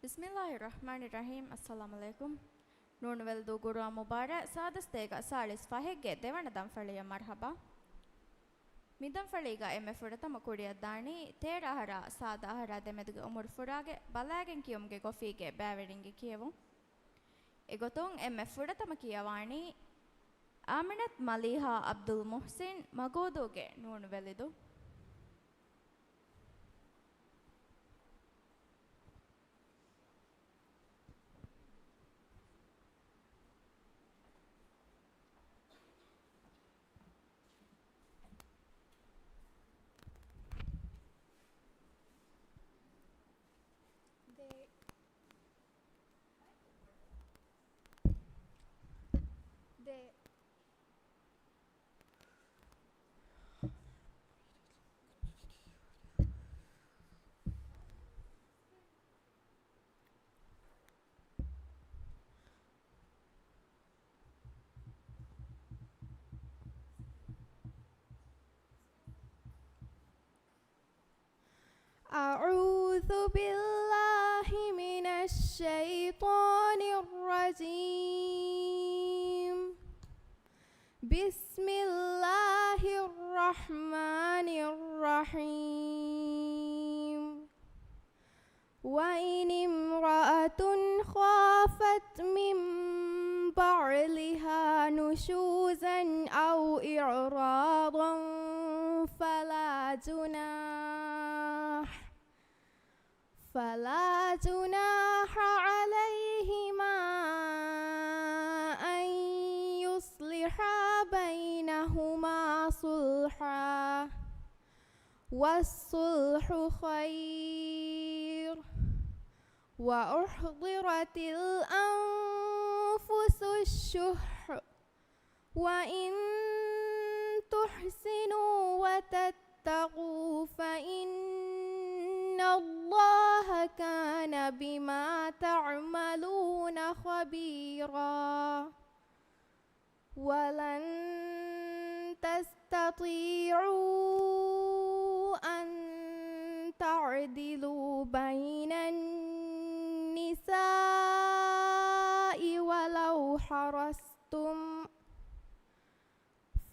Bismillahirrahmanirrahim. Assalamualaikum. Nunveldu Guru Mubarak sadastega salis fahegge devana danfaliya marhaba. Midan faliga emme furatama kuriyadani terahara sadahara demedge umur furage balagen kiyumge gofige baveringe kiyevun. Egoton emme furatama kiyawani Aminat Maliha Abdul Muhsin Magoduge Nunvelidu. أعوذ بالله من الشيطان الرجيم. بسم الله الرحمن الرحيم. وإن امرأة خافت من بعلها نشوزا أو إعراضا فلا جناح عليهما أن يصلحا بينهما صلحا والصلح خير. وأحضرت الأنفس الشح وإن تحسنوا وتتقوا فإن الله كان بما تعملون خبيرا. ولن تستطيعوا أن تعدلوا بين النساء ولو حرصتم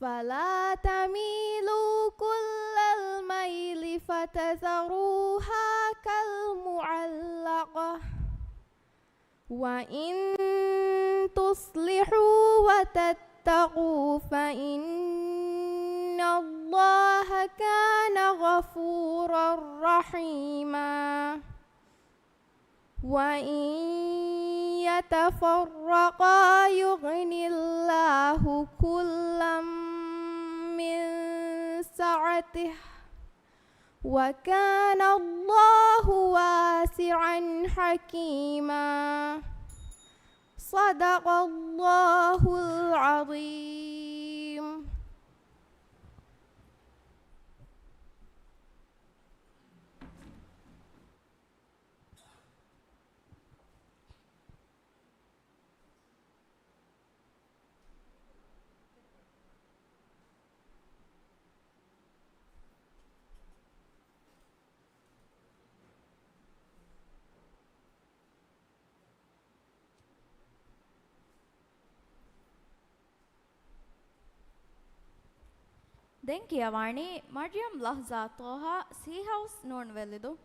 فلا تميلوا كل الميل فتذروها كالمعلقة. وإن تصلحوا وتتقوا فإن الله كان غفورا رحيما. وإن يتفرقا يغن الله كلا من سعته وكان الله واسعا حكيما. صدق الله العظيم. Den kiyawani Maryam Lahza Toha Sea House Nunvelidu.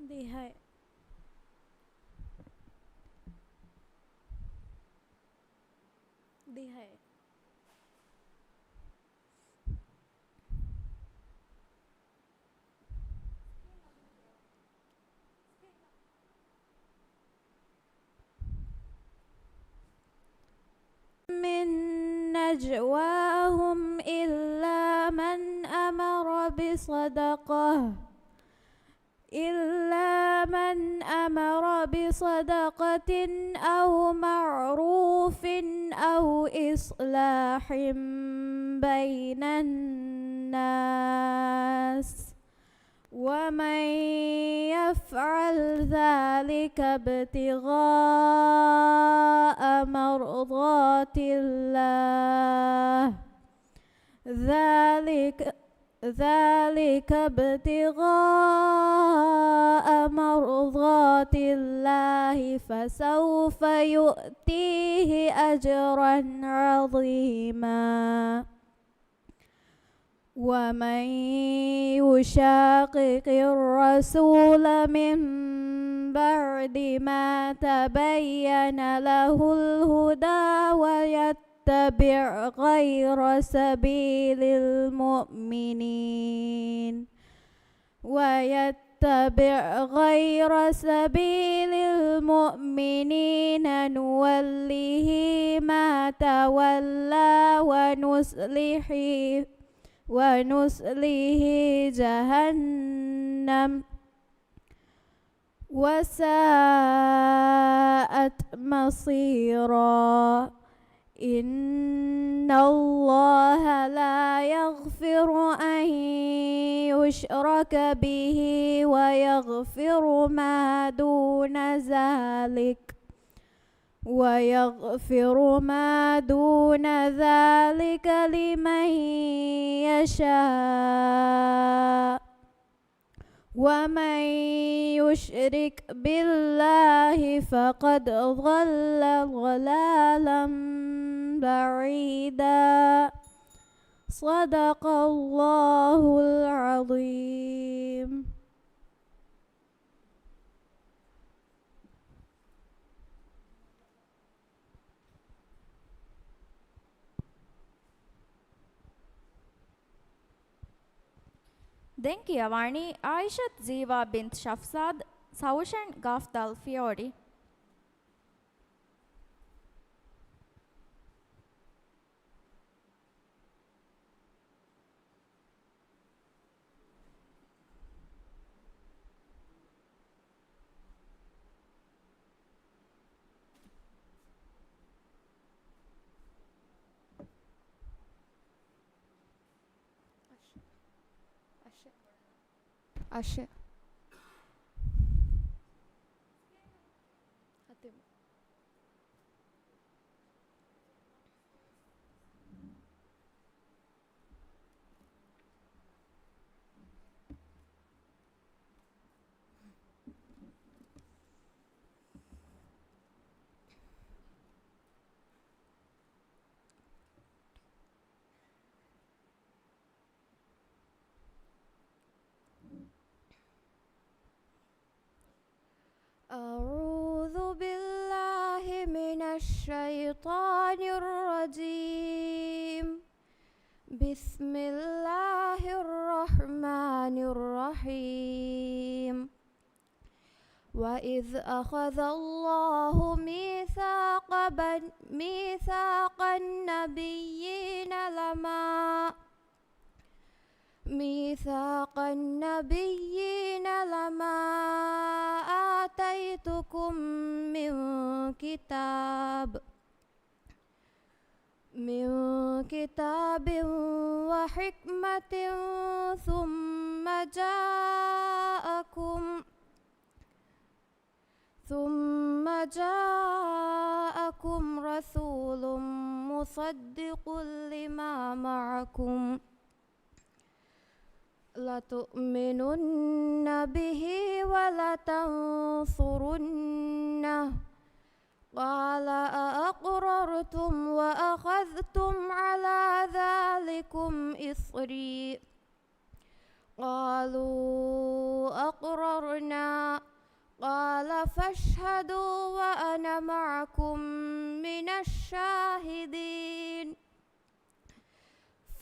Dihai. من نجواهم إلا من أمر بصدقة أو معروف أو إصلاح بين الناس ومن يفعل ذلك ابتغاء مرضات الله ذلك ابتغاء مرضات الله فسوف يؤتيه أجرا عظيما ومن يشاقق الرسول من بعد ما تبين له الهدى ويتبع غير سبيل المؤمنين نوله ما تولى ونصله جهنم وساءت مصيرا إن الله لا يغفر أن يشرك به ويغفر ما دون ذلك لمن يشاء ومن يشرك بالله فقد ضل ضلالا بعيدا صدق الله العظيم. Denkiavani Aishat Ziva bint Shafsad Saushan Gafdal Fiori. Ashe. أعوذ بالله من الشيطان الرجيم. بسم الله الرحمن الرحيم. وإذ أخذ الله ميثاق النبيين لما آتيتكم من كتاب وحكمة ثم جاءكم رسول مصدق لما معكم لتؤمنن به ولتنصرنه قال أأقررتم وأخذتم على ذلكم إصري قالوا أقررنا قال فاشهدوا وأنا معكم من الشاهدين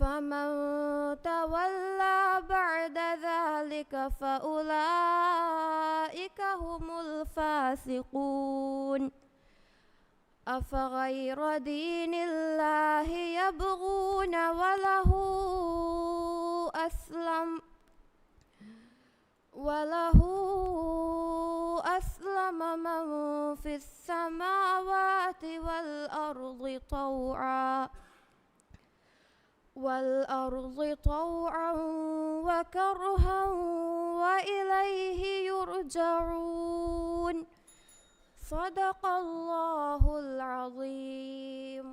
فمن تولى بعد ذلك فأولئك هم الفاسقون أفغير دين الله يبغون وله أسلم من في السماوات والأرض طوعا والأرض طوعا وكرها وإليه يرجعون. صدق الله العظيم.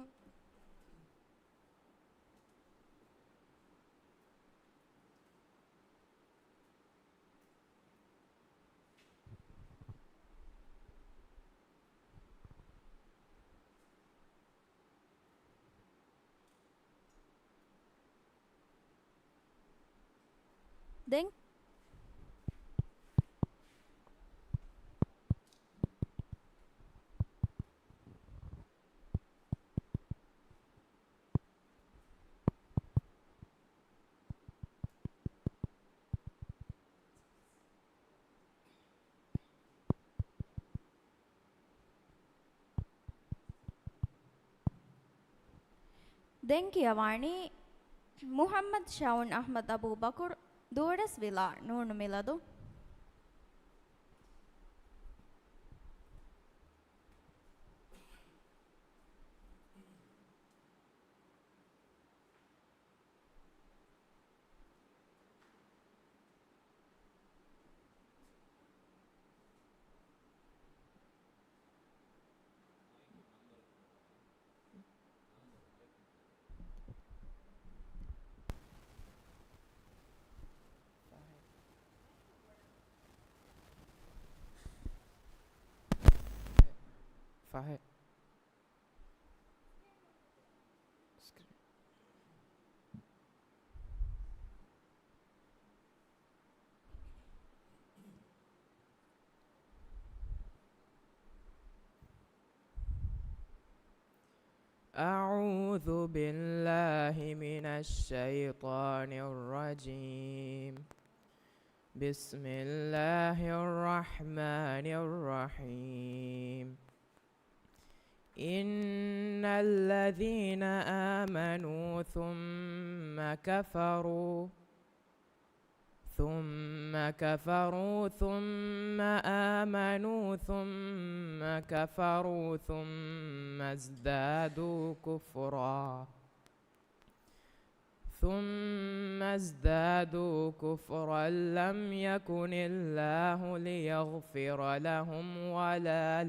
Deng. දැන් කියවාಣි මුහම්මද් ෂවුන් අහ්මද් අබූබකුර් දෝඩස් විලා නූනු මිලදු Fahid. أعوذ بالله من الشيطان الرجيم. بسم الله الرحمن الرحيم. إن الذين آمنوا ثم كفروا ثم آمنوا ثم كفروا ثم ازدادوا كفرا لم يكن الله ليغفر لهم ولا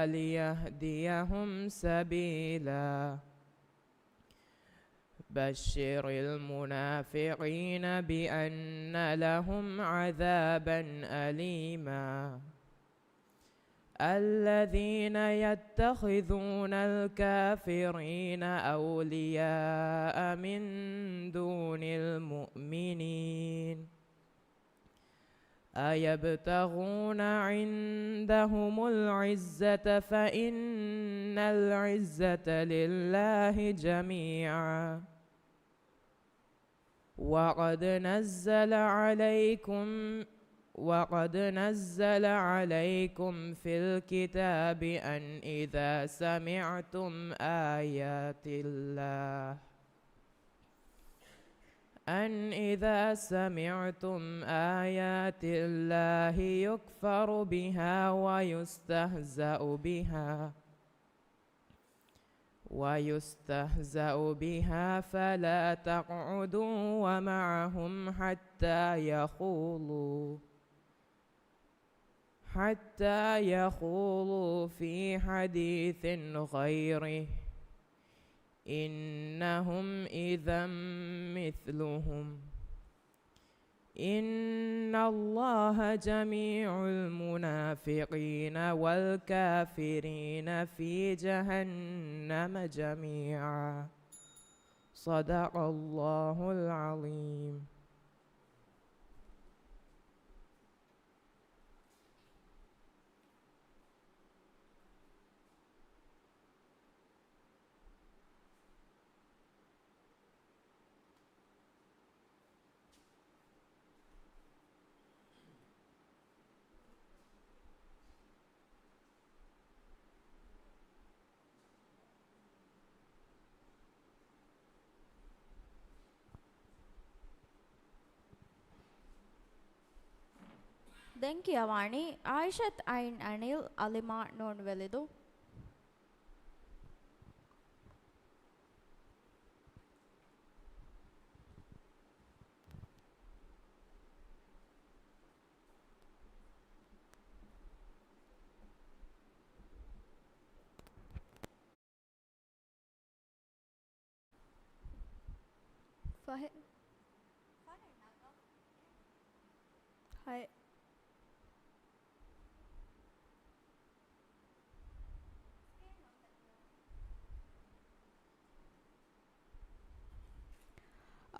ليهديهم سبيلا. بشر المنافقين بأن لهم عذابا أليما. الذين يتخذون الكافرين أولياء من دون المؤمنين أيبتغون عندهم العزة فإن العزة لله جميعا. وقد نزل عليكم في الكتاب أن إذا سمعتم آيات الله يكفر بها ويستهزأ بها فلا تقعدوا معهم حتى يخوضوا في حديث غيره إنهم إذا مثلهم. إن الله جميع المنافقين والكافرين في جهنم جميعا. صدق الله العظيم. දැන් කියවානි ආයිෂත් අයින් අනිල් අලිමා නොන්වෙලිදු فهي هاي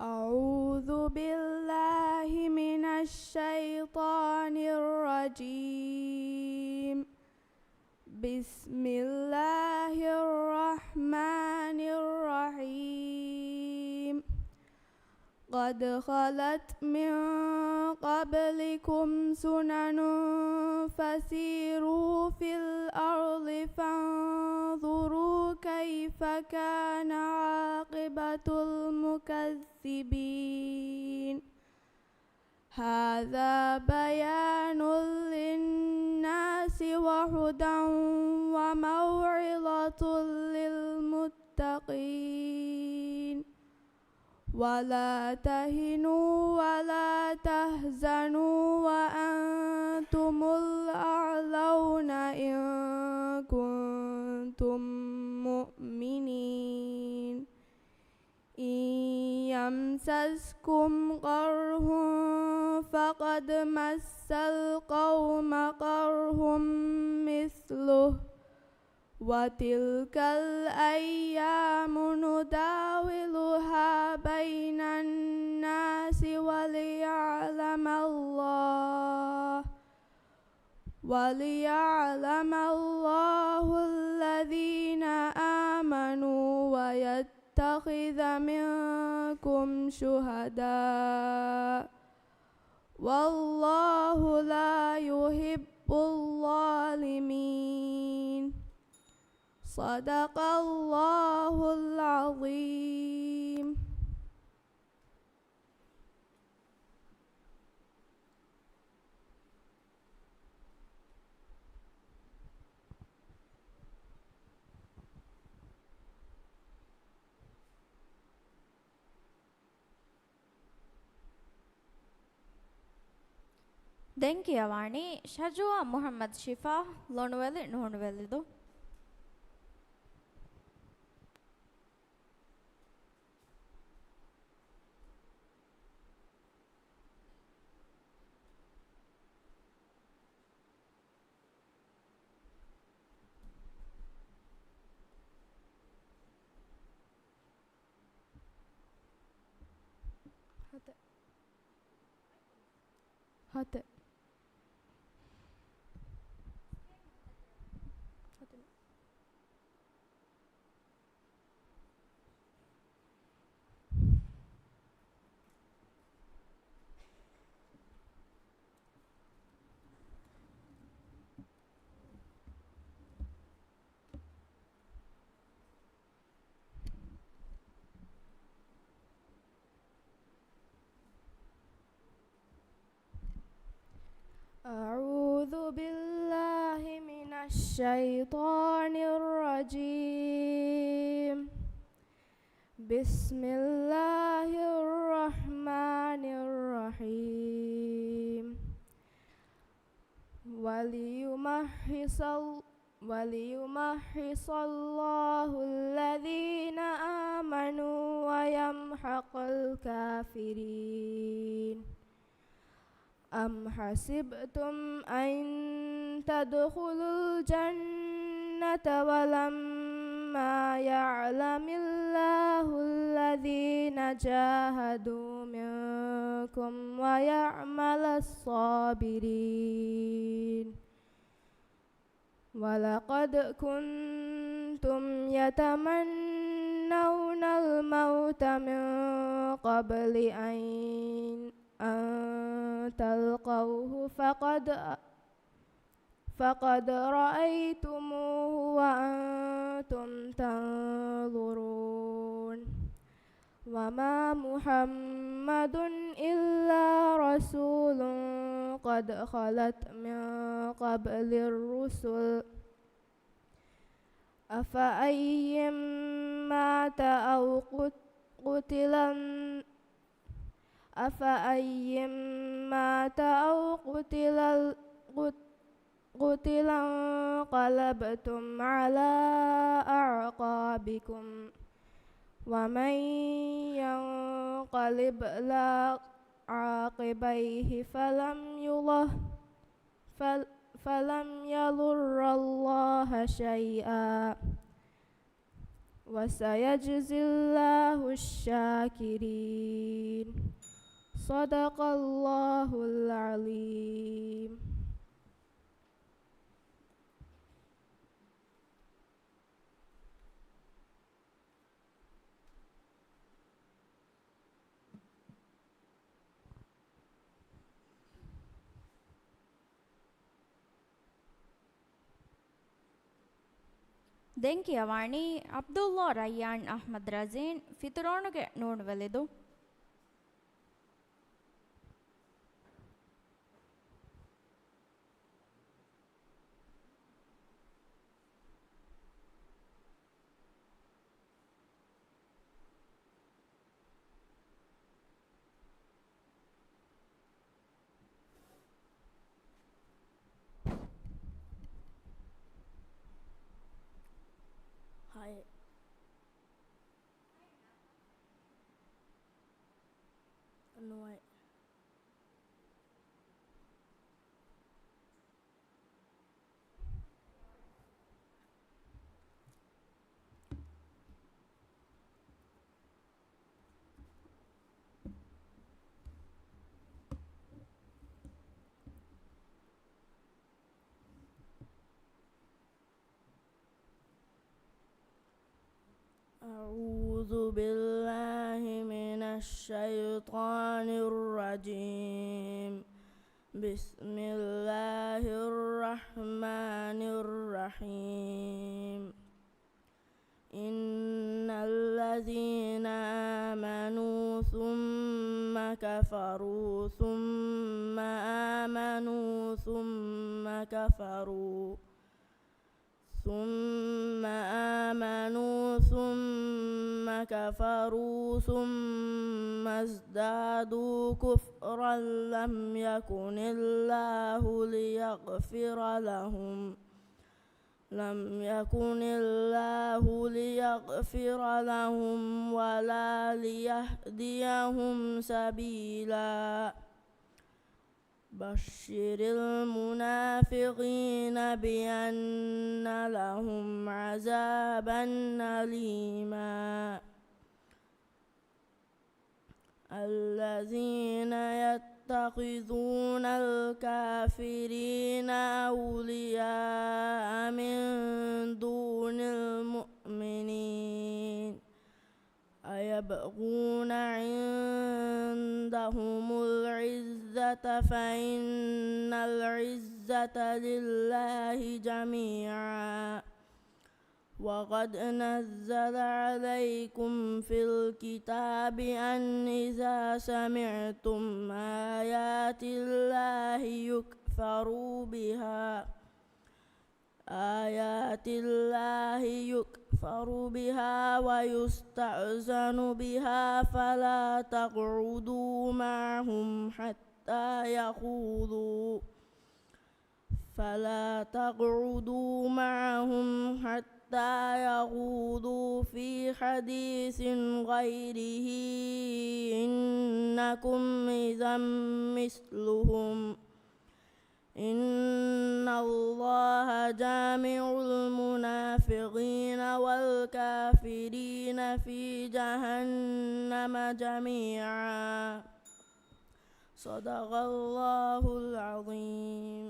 أعوذ بالله من الشيطان الرجيم بسم الله الرحمن الرحيم قد خلت من قبلكم سنن فسيروا في الأرض فانظروا كيف كان عاقبة المكذبين هذا بيان للناس وهدى وموعظة للمتقين ولا تهنوا ولا تحزنوا وأنتم الأعلون إن كنتم مؤمنين إن يمسسكم قرح فقد مس القوم قرح مثله وتلك الأيام نداولها بين الناس وليعلم الله الذين آمنوا ويتخذ منكم شهداء والله لا يحب الظالمين صدق الله العظيم. දැන් කියවානි ෂජුවා මුහම්මද් ෂිෆා ලොනුවෙලි නොනුවෙලිදු هات أعوذ بالله من الشيطان الرجيم بسم الله الرحمن الرحيم وليمحص الله الذين آمنوا ويمحق الكافرين أم حسبتم أن تدخلوا الجنة ولما يعلم الله الذين جاهدوا منكم ويعمل الصابرين ولقد كنتم يتمنون الموت من قبل أن تلقوه فقد رأيتموه وأنتم تنظرون وما محمد إلا رسول قد خلت من قبل الرسل أفأي مات أو أفأي مات أو قتلا انقلبتم على أعقابكم ومن ينقلب على عاقبيه فلم يضر الله شيئا وسيجزي الله الشاكرين صدق الله العظيم. ದೆಂಕಿಯ ವಾಣಿ ಅಬ್ದುಲ್ಲಾ ರಯ್ಯಾಣ್ ಅಹ್ಮದ್ ರಜೀನ್ ಫಿತರೋಣುಗೆ ನೋಡುವಲೆದು أعوذ بالله من الشيطان الرجيم. بسم الله الرحمن الرحيم. إن الذين آمنوا ثم كفروا ثم آمنوا ثم كفروا ثم آمنوا ثم كفروا ثم ازدادوا كفرا لم يكن الله ليغفر لهم ولا ليهديهم سبيلا. بشر المنافقين بأن لهم عذابا أليما. الذين يتخذون الكافرين أولياء من دون المؤمنين أيبغون عندهم العزة فإن العزة لله جميعا. وقد نزل عليكم في الكتاب أن إذا سمعتم آيات الله يكفر بها ويستأذن بها فلا تقعدوا معهم حتى يخوضوا في حديث غيره إنكم إذا مثلهم. إن الله جامع المنافقين والكافرين في جهنم جميعا. صدق الله العظيم.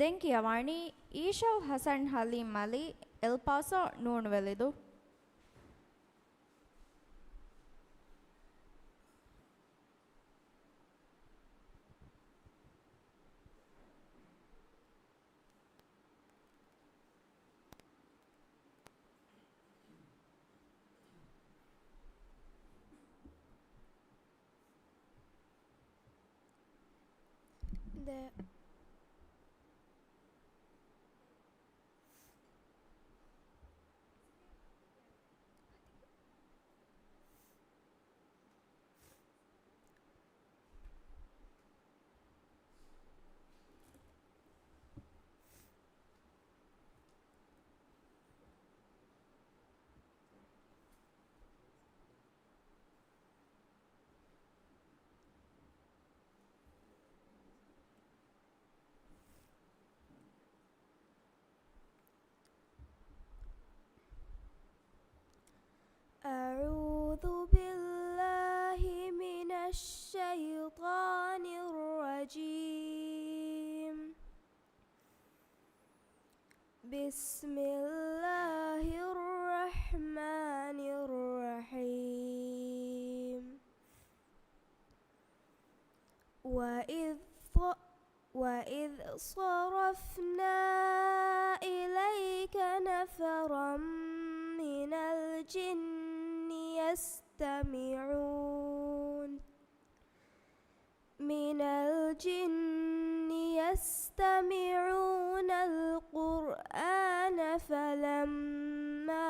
ದೆಂಕಿಯ ವಾಣಿ ಈಶವ್ ಹಸನ್ ಹಲೀಂ ಅಲಿ ಎಲ್ ಪಾಸೋ ನೋಡುವಲೆದು ده. أعوذ بالله من الشيطان الرجيم. بسم الله الرحمن الرحيم. وإذ صرفنا إليك نفرا من الجن يستمعون القرآن فلما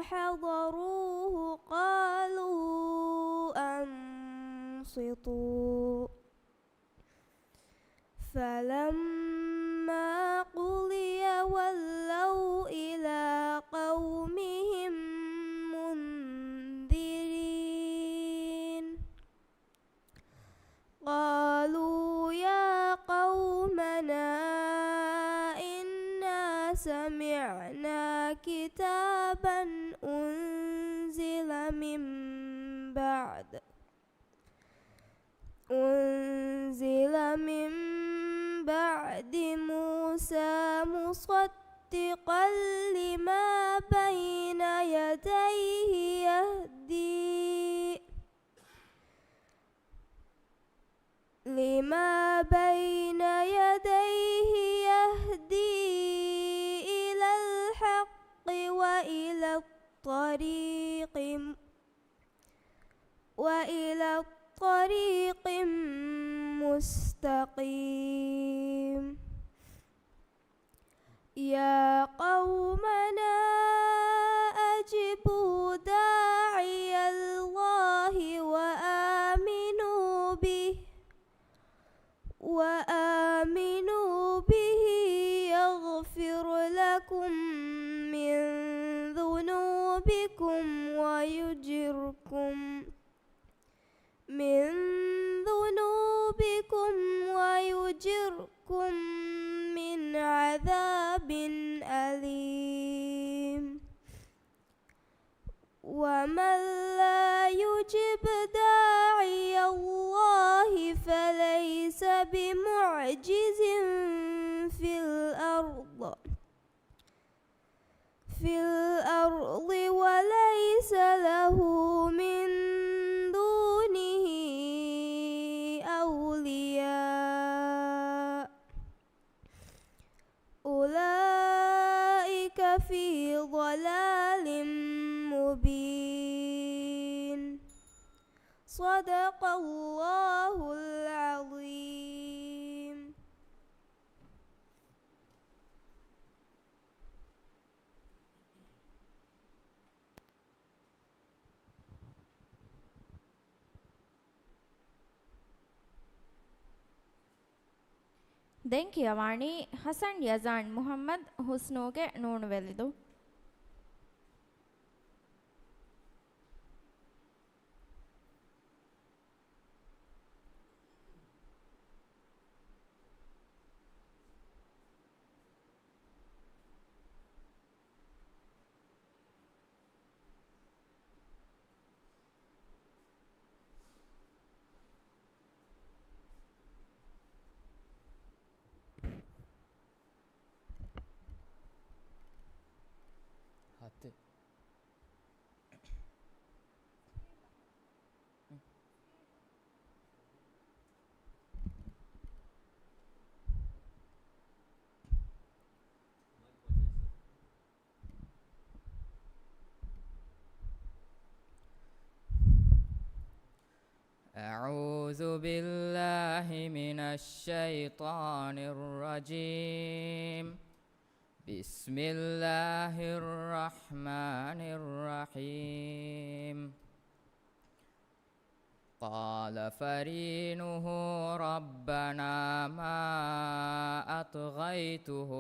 حضروه قالوا أنصتوا. فلما قضي ولوا إلى قومهم منذرين. قالوا يا قومنا إنا سمعنا كتابا أنزل من بعد موسى مصدقا لما بين يديه يهدي إلى الحق وإلى الطريق مستقيم. يا قومنا أجيبوا داعي الله وآمنوا به يغفر لكم من ذنوبكم ويجركم من عذاب أليم. ومن لا يجب داعي الله فليس بمعجز في الأرض وليس له من دونه أولياء. أولئك في ضلال مبين. صدق الله العظيم. ದೆಂಕಿಯ ವಾಣಿ ಹಸನ್ ಯಜಾನ್ ಮುಹಮ್ಮದ್ ಹುಸ್ನೋಗೆ ನೋಣುವೆಲಿದು. بالله من الشيطان الرجيم. بسم الله الرحمن الرحيم. قال فرينه ربنا ما أطغيته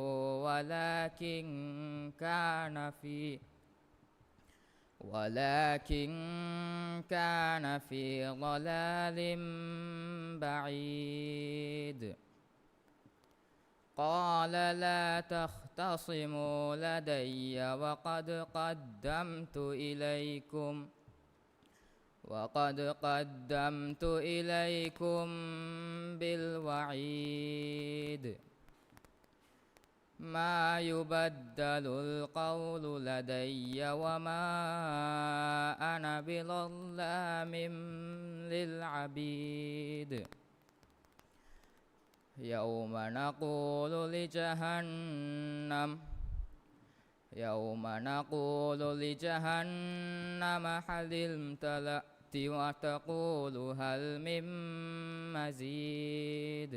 ولكن كان في ضلال بعيد. قال لا تختصموا لدي وقد قدمت إليكم بالوعيد. ما يبدل القول لدي وما أنا بظلام للعبيد. يوم نقول لجهنم هل امتلأت وتقول هل من مزيد.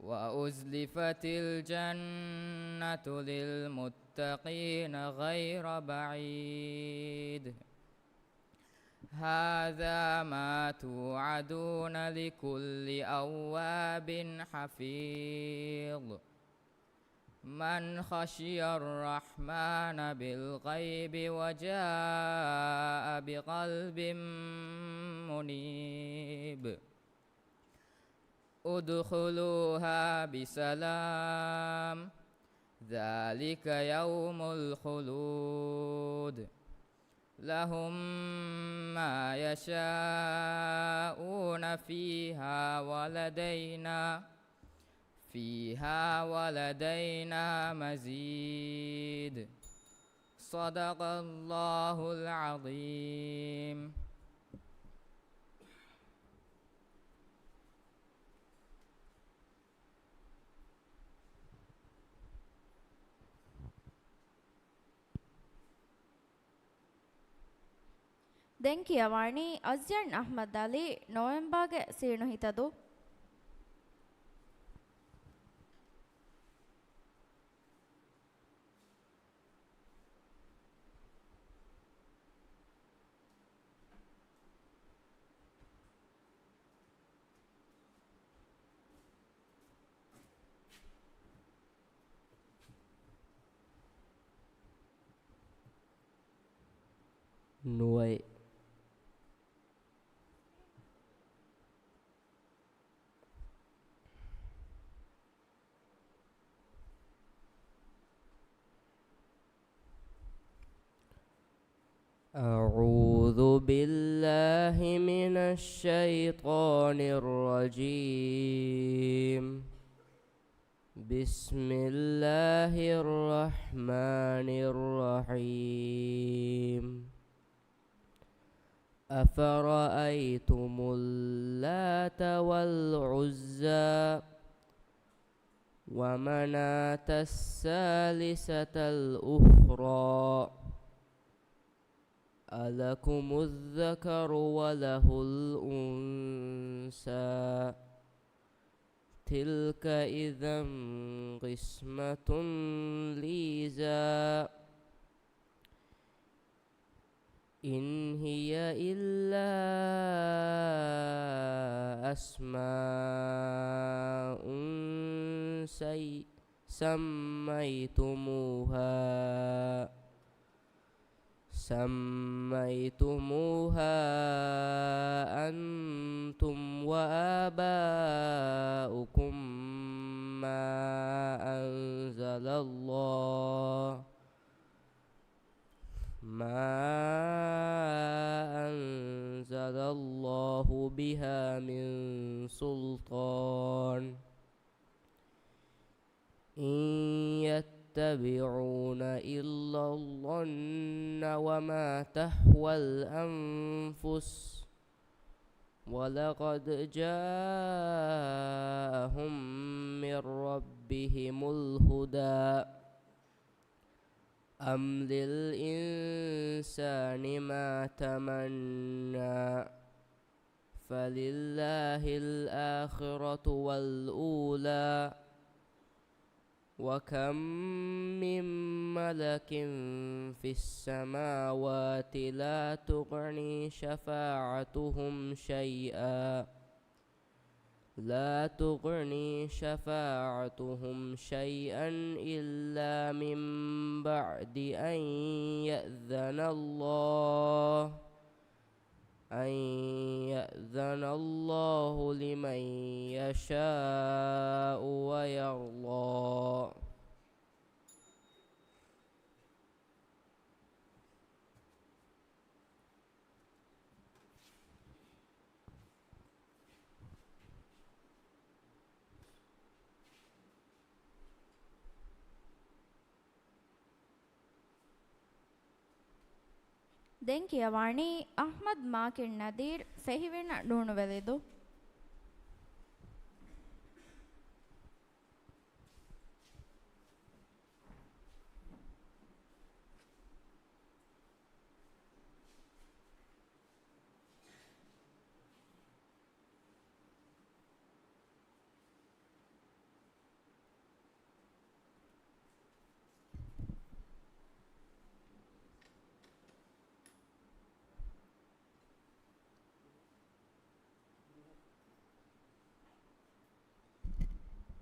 وأزلفت الجنة للمتقين غير بعيد. هذا ما توعدون لكل أواب حفيظ. من خشي الرحمن بالغيب وجاء بقلب منيب. ادخلوها بسلام ذلك يوم الخلود. لهم ما يشاءون فيها ولدينا مزيد. صدق الله العظيم. ದೆನ್ ಕಿಯವಾಣಿ ಅಜ್ಜನ್ ಅಹ್ಮದ್ ಅಲಿ ನವೆಂಬರ್ಗೆ ಸೀಣು ಹಿತದು. nuôi. أعوذ بالله من الشيطان الرجيم. بسم الله الرحمن الرحيم. أفرأيتم اللات والعزى ومناة الثالثة الأخرى ألكم الذكر وله الأنثى تلك إذا قسمة ضيزى. إن هي إلا أسماء سميتموها أنتم وآباؤكم ما أنزل الله بها من سلطان. إن يتبعون إلا الظن وما تهوى الأنفس ولقد جاءهم من ربهم الهدى. أم للإنسان ما تمنى فلله الآخرة والأولى وكم من ملك في السماوات لا تغني شفاعتهم شيئا إلا من بعد أن يأذن الله لمن يشاء ويرضى. දැන් කියවන්නේ අහ්මද් මාකින් නදීර් ෆෙහිවෙන ඩුණුවෙලෙදු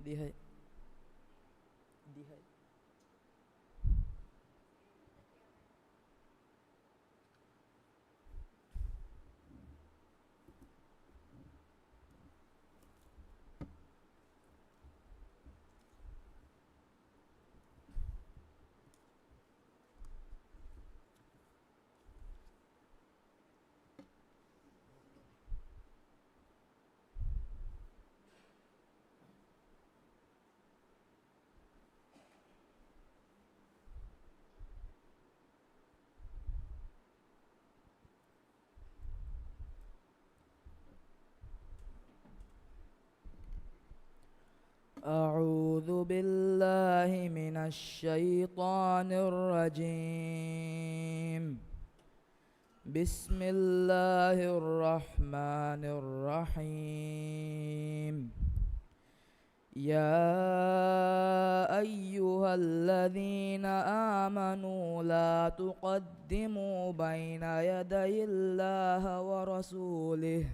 දිහයි أعوذ بالله من الشيطان الرجيم. بسم الله الرحمن الرحيم. يا أيها الذين آمنوا لا تقدموا بين يدي الله ورسوله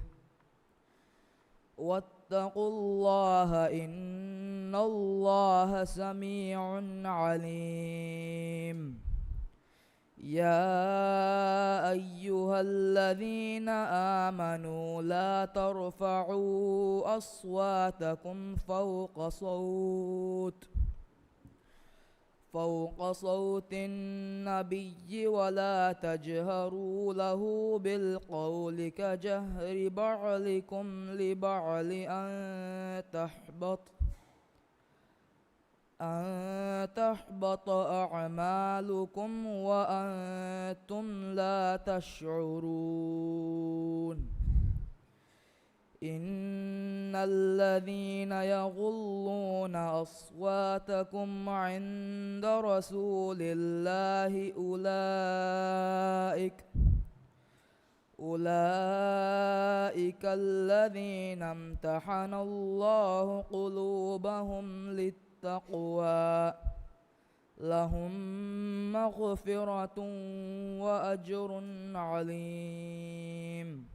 واتقوا الله إن الله سميع عليم. يا أيها الذين آمنوا لا ترفعوا أصواتكم فوق صوت النبي ولا تجهروا له بالقول كجهر بعضكم لبعض أن تحبط أعمالكم وأنتم لا تشعرون. إن الذين يغضون أصواتكم عند رسول الله أولئك الذين امتحن الله قلوبهم للتقوى لهم مغفرة وأجر عظيم.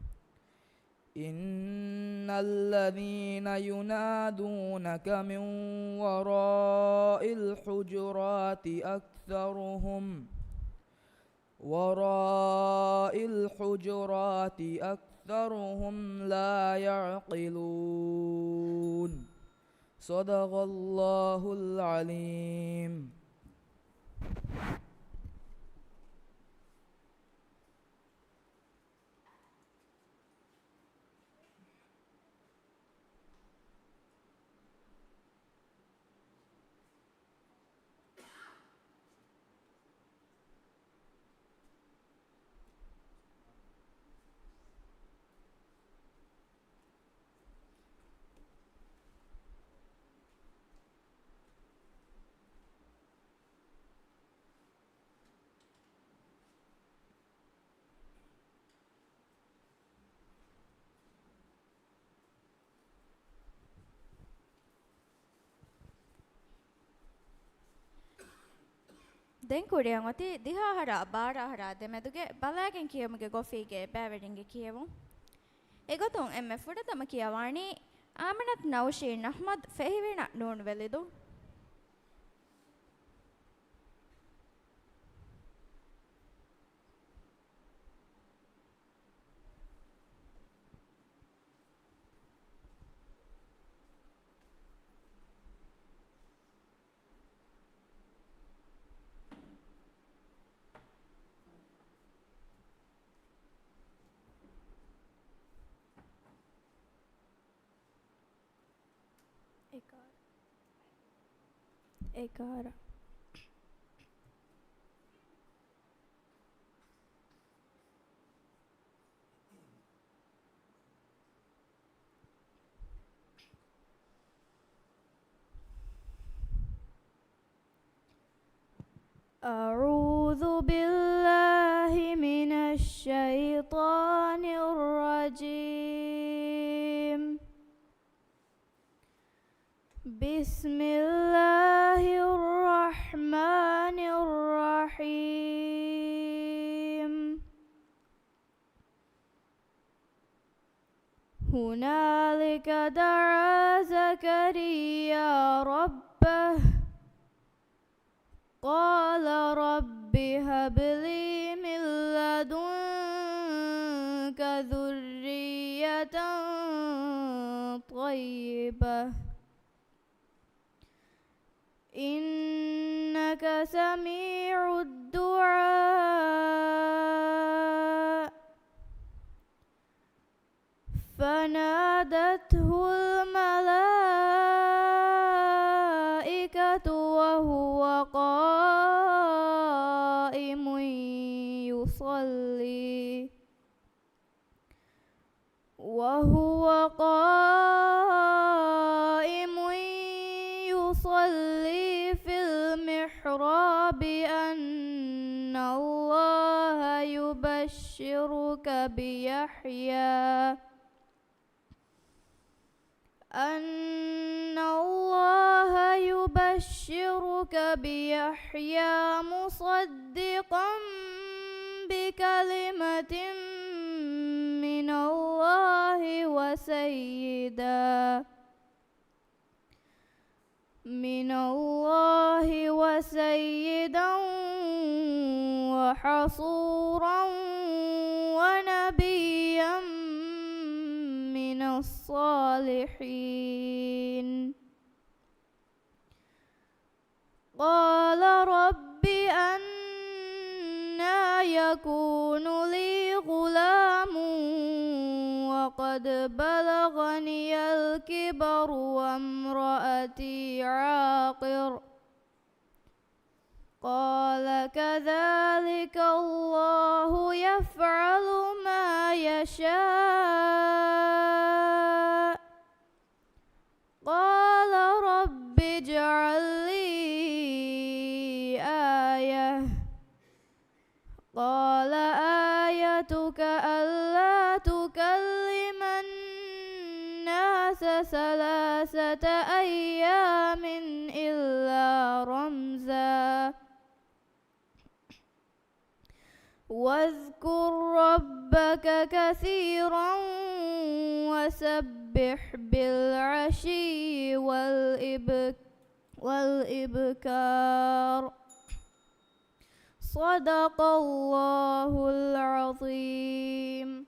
إن الذين ينادونك من وراء الحجرات أكثرهم لا يعقلون. صدق الله العليم. දැන් කුඩියන් ඔති දිහාහරා බාරාහරා දෙමෙදුගේ බලාගෙන් කියමුගේ ගොෆීගේ බෑවෙඩින්ගේ කියවුම් එගොතුන් එම්මෙ ෆුඩතම කියවාණී ආමනත් නෞෂීන් අහ්මද් ෆෙහිවිණ නූන් වෙලිදු Ekara. أعوذ بالله من الشيطان الرجيم بسم الله الرحمن الرحيم هنالك دعا زكريا ربه قال رب هب لي من لدنك ذرية طيبة إنك سميع الدعاء فنادته الملائكة وهو قائم يصلي في المحراب أن الله يبشرك بيحيى مصدقا بكلمة من الله وسيدا وحصورا ونبيا من الصالحين قال رب أنى يكون لي غلام وقد بلغني الكبر وامرأتي عاقر قال كذلك الله يفعل ما يشاء قال رب اجعل لي آية قال آيتك ألا تكلم الناس 3 أيام إلا رمزا واذكر ربك كثيرا وسبح بالعشي والإبكار صدق الله العظيم.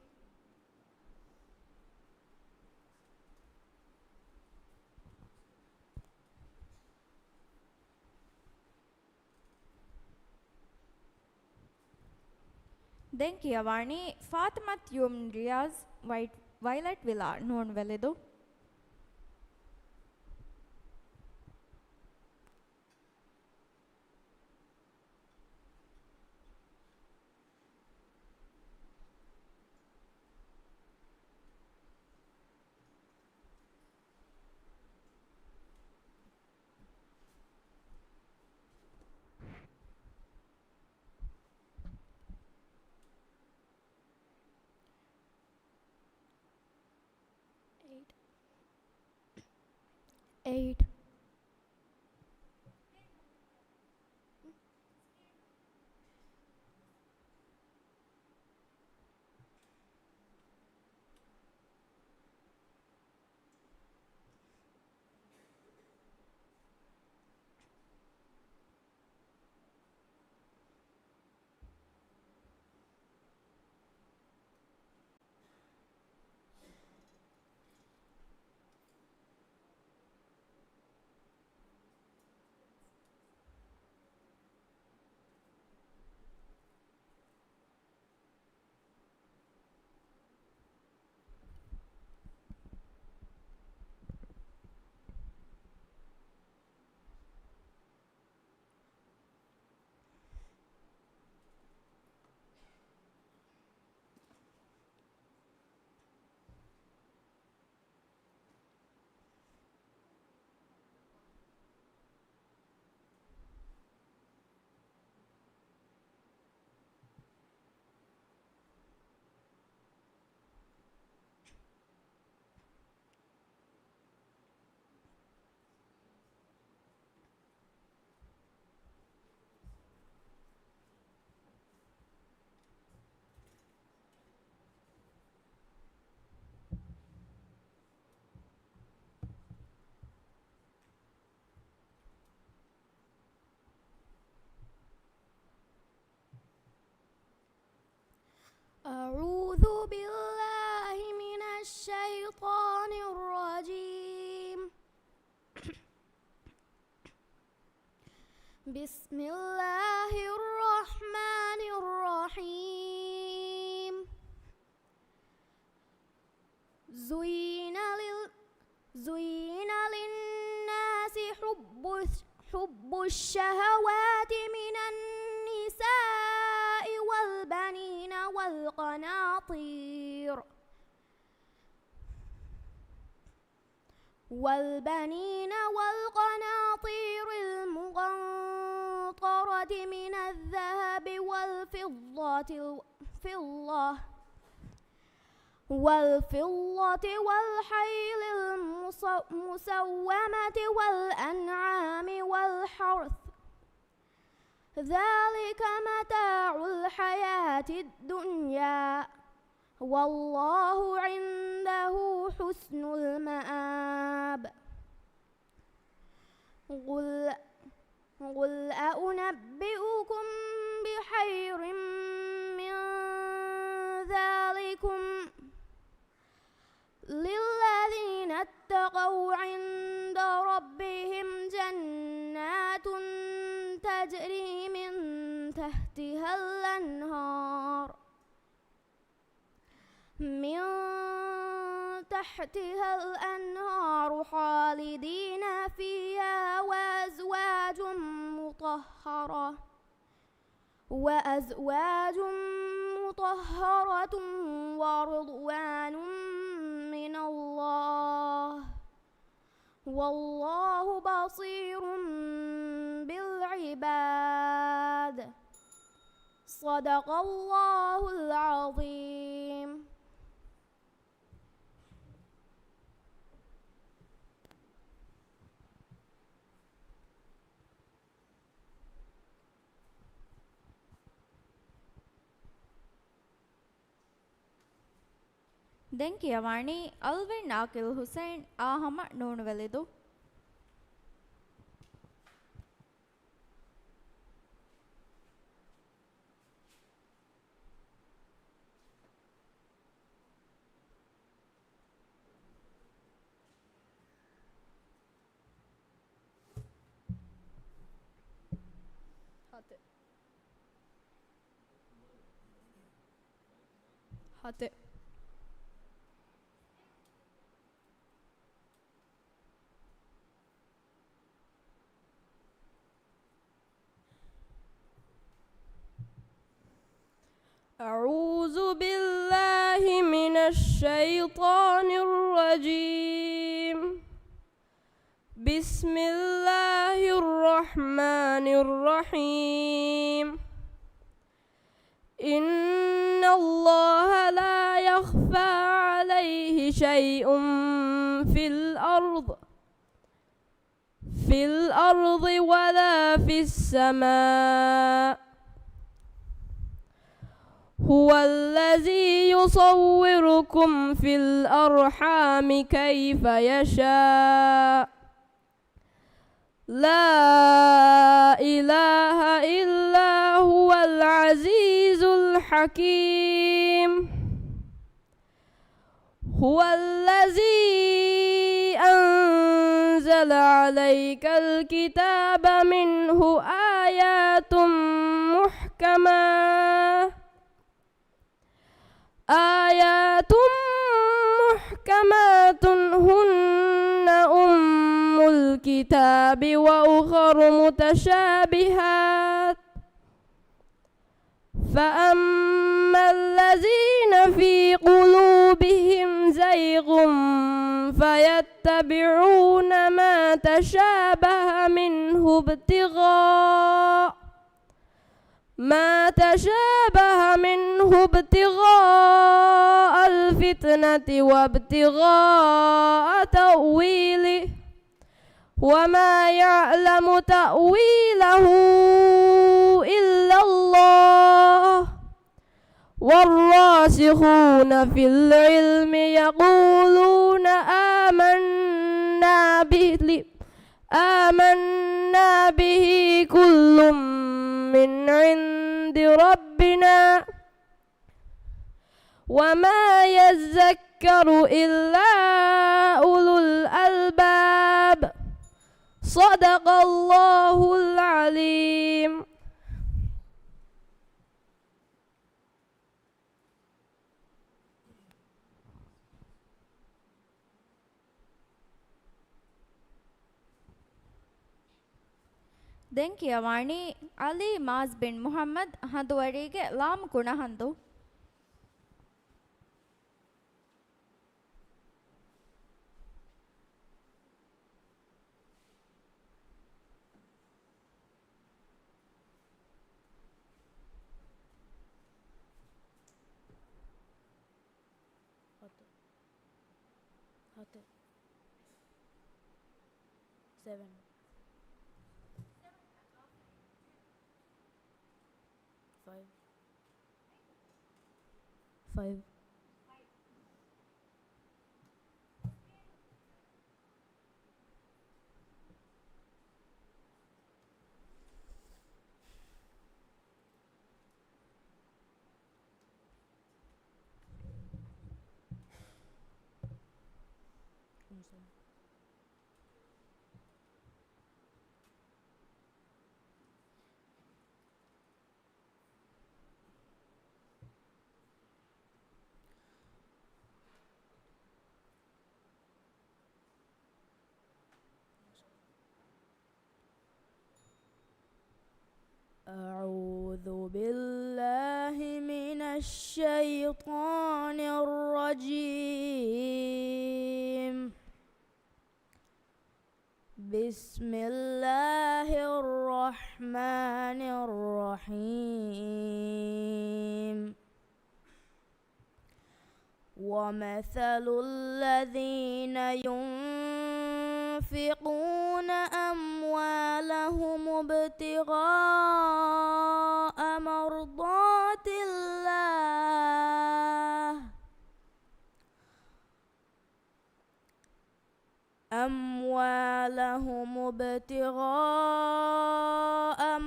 දැන් කියවාණී ෆාතිමත් යුම් රියාස් වයිලට් විලා නෝන් වෙලෙදු أعوذ بالله من الشيطان الرجيم. بسم الله الرحمن الرحيم. زين للناس حب الشهوات من النساء والبنين والقناطير المقنطرة من الذهب والفضة والخيل المسومة والأنعام والحرث، ذلك متاع الحياة الدنيا، والله عنده حسن المآب. قل أنبئكم بخير من ذلكم للذين اتقوا عند ربهم جنات تجري من تحتها الأنهار خالدين فيها، وأزواج مطهرة ورضوان من الله، والله بصير بالعباد. صدق الله العظيم. ದೆಂಕಿಯವಾಣಿ ಅಲ್ವಿನ್ ಆಕಿಲ್ ಹುಸೈನ್ ಆಹಮ ನೋಣುವೆಲಿದು. Hati. أعوذ بالله من الشيطان الرجيم. بسم الله الرحمن الرحيم. إن الله لا يخفى عليه شيء في الأرض ولا في السماء. هو الذي يصوركم في الأرحام كيف يشاء. لا إله إلا هو العزيز الحكيم. هو الذي أنزل عليك الكتاب منه آيات محكمات هن أم الكتاب وأخر متشابهات. فأما الذين في قلوبهم زيغ فيتبعون ما تشابه منه ابتغاء الفتنة وابتغاء تأويله، وما يعلم تأويله إلا الله. والراسخون في العلم يقولون آمنا به كل من عند ربنا وما يذكر إلا أولو الألباب صدق الله العليم. ದೆನ್ ಕಿಯವಾಣಿ ಅಲಿ ಮಾಜ್ ಬಿನ್ ಮುಹಮ್ಮದ್ ಹಂದುವರಿಗೆ ಲಾಮ್ ಕುಣ ಹಂದು. Five. أعوذ بالله من الشيطان الرجيم. بسم الله الرحمن الرحيم. ومثل الذين ينفقون أموالهم ابتغاء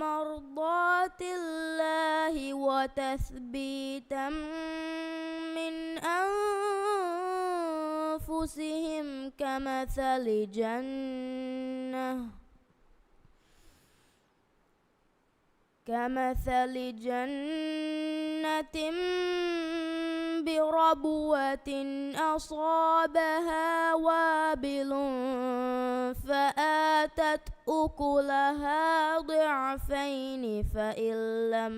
مرضات الله وتثبيتا من أنفسهم كمثل جنة بربوة أصابها وابل فآتت أكلها ضعفين فإن لم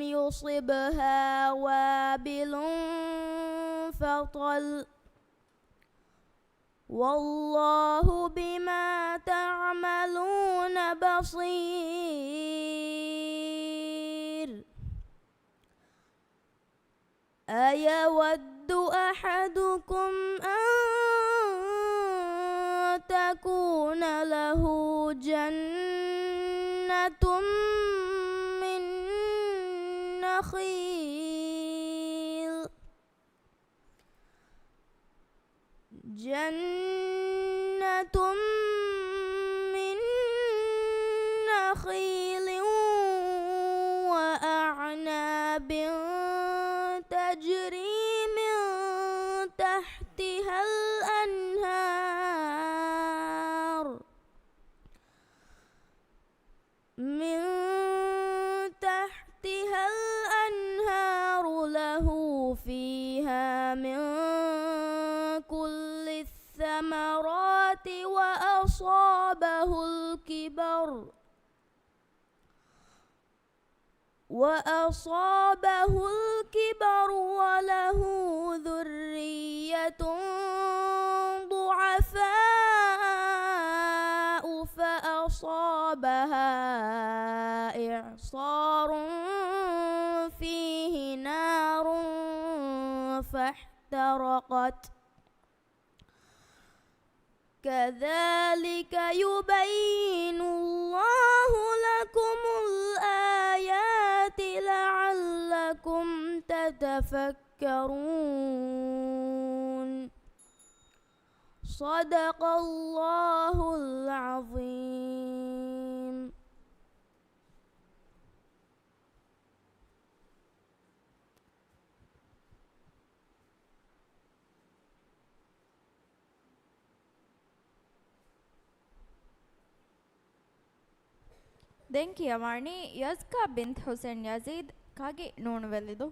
يصبها وابل فطل والله بما تعملون بصير. أيود أحدكم أن تكون له جنة من نخيل وأعناب تجري من تحتها الأنهار له فيها من كل الثمرات وأصابه الكبر وله ذرية ضعفاء فأصابها إعصار فيه نار فاحترقت. كذلك يبين الله لكم الآيات لعلكم تتفكرون. صدق الله العظيم. දැන් කියවන්නේ යස්කා බින්ත් හුසෙන් යසීද් කාගේ නෝනවැල්ලිදු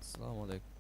السلام عليكم.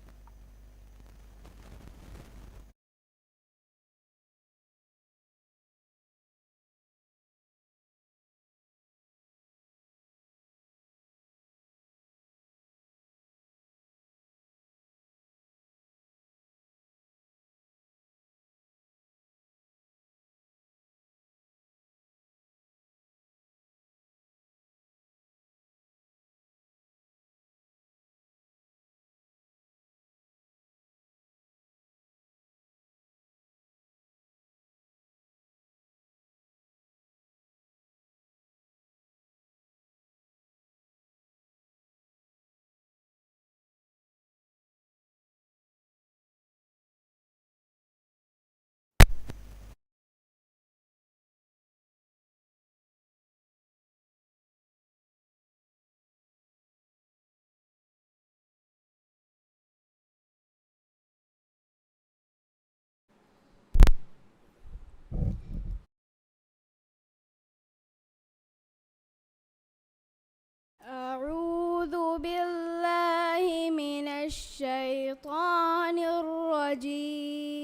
أعوذ بالله من الشيطان الرجيم.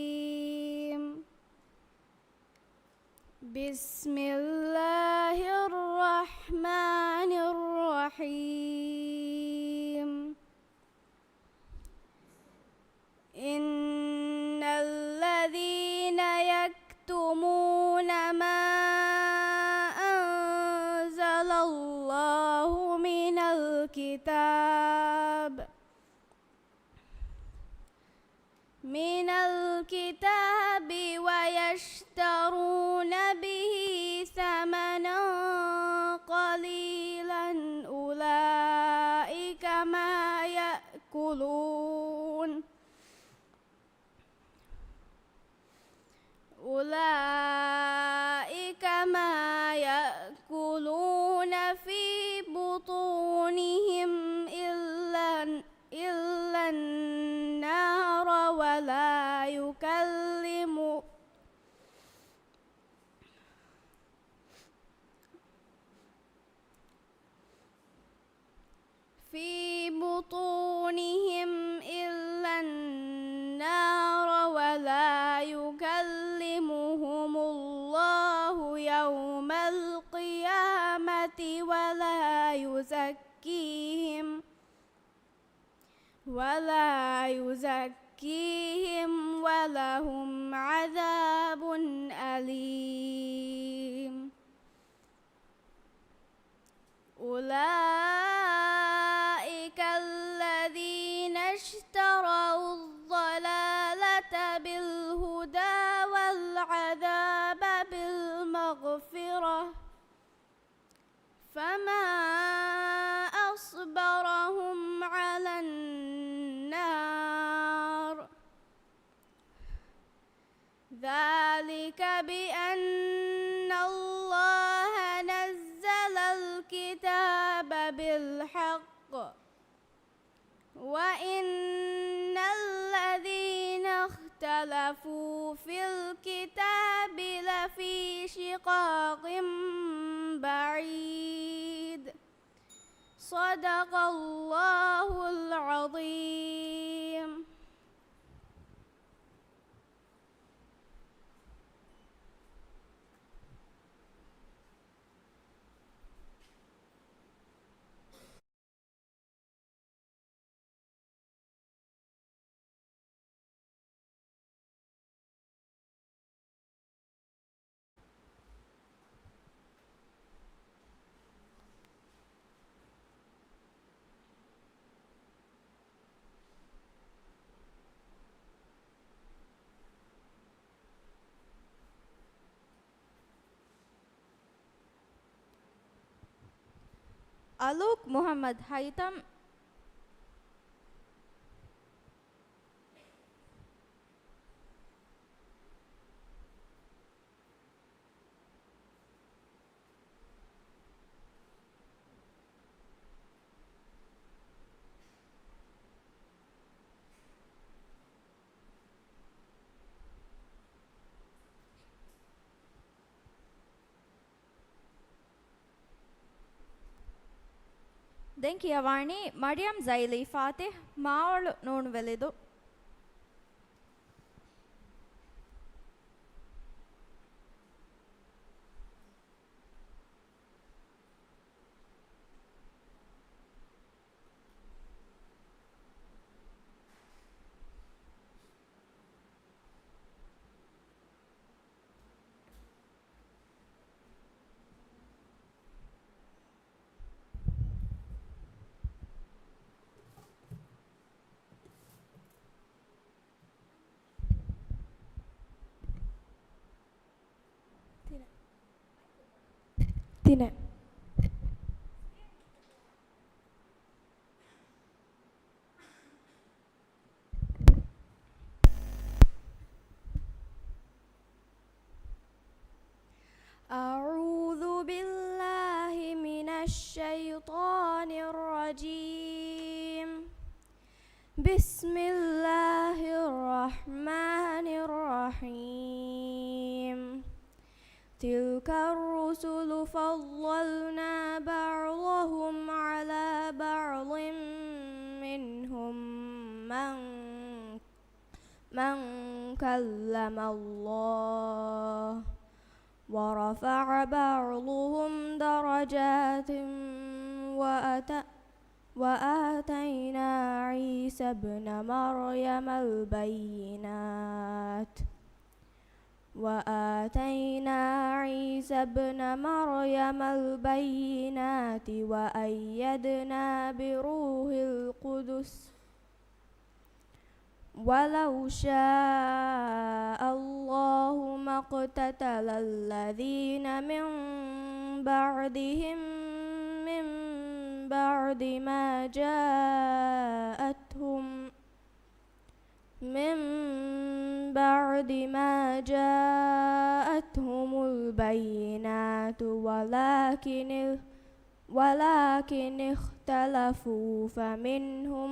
بسم الله الرحمن الرحيم. إن الذين يكتمون ما أنزل الله من الكتاب ويشترون به ثمنا قليلا أولئك ما يأكلون في بطونهم إلا النار ولا يكلمهم ولا يزكيهم ولهم عذاب أليم أولئك الذين اشتروا الضلالة بالهدى والعذاب بالمغفرة فما أصبرهم على النار ذلك بأن الله نزل الكتاب بالحق وإن الذين اختلفوا في الكتاب لفي شقاق بعيد صدق الله العظيم. Aluk Muhammad Haitham. දැන් කියවන්නේ මරියම් සයිලි ෆාතිහ් මාවළු නෝන් වෙලෙදු Tidak. أعوذ بالله من الشيطان الرجيم بسم الله الرحمن الرحيم تلك الرسل فضلنا بعضهم على بعض منهم من كلم الله ورفع بعضهم درجات وآتينا عيسى ابن مريم البينات وأيدنا بروح القدس ولو شاء الله ما اقتتل الذين من بعدهم من بعد ما جاءتهم البينات ولكن اختلفوا فمنهم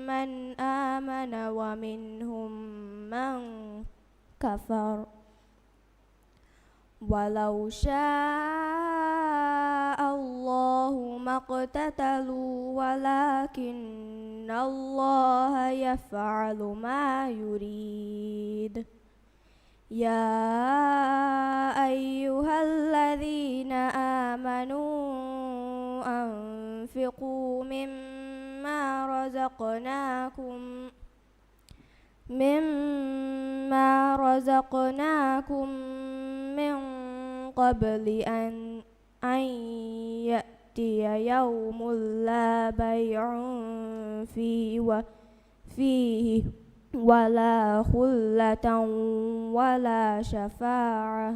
من آمن ومنهم من كفر ولو شاء الله ما اقتتلوا ولكن الله يفعل ما يريد يا أيها الذين آمنوا أنفقوا مما رزقناكم من قبل أن يأتي يوم لا بيع فيه ولا خلة ولا شفاعة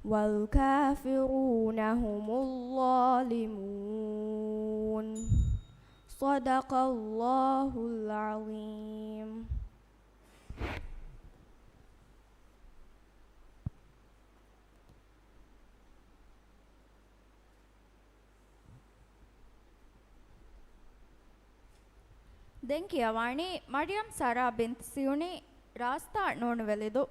والكافرون هم الظالمون. صدق الله العظيم. දැන් කියවන්නේ මරියම් සරා බින්ත් සියුනි රාස්තා නෝනවැලිදු.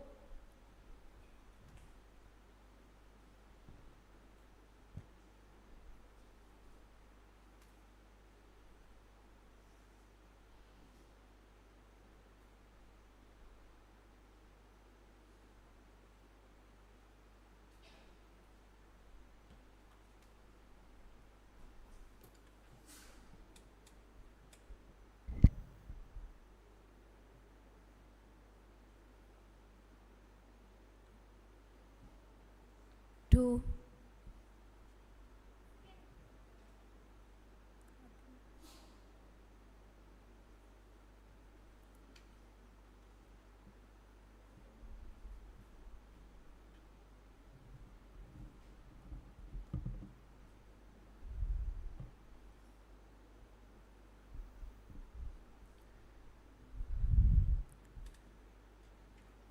Two.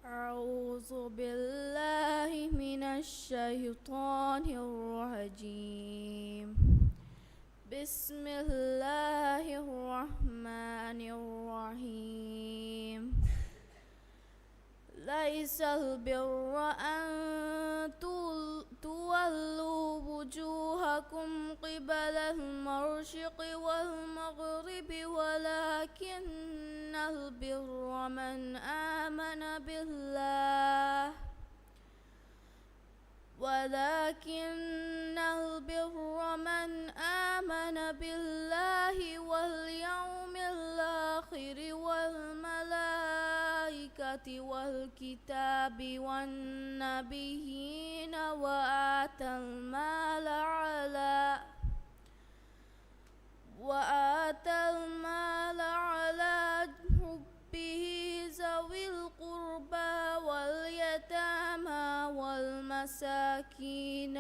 أعوذ بالله من الشيطان الرجيم. بسم الله الرحمن الرحيم. ليس البر أن تولوا وجوهكم قبل المشرق والمغرب ولكن البر من آمن بالله واليوم الآخر والملائكة والكتاب والنبيين وآتى المال على حبه ذوي القربى واليتامى والمساكين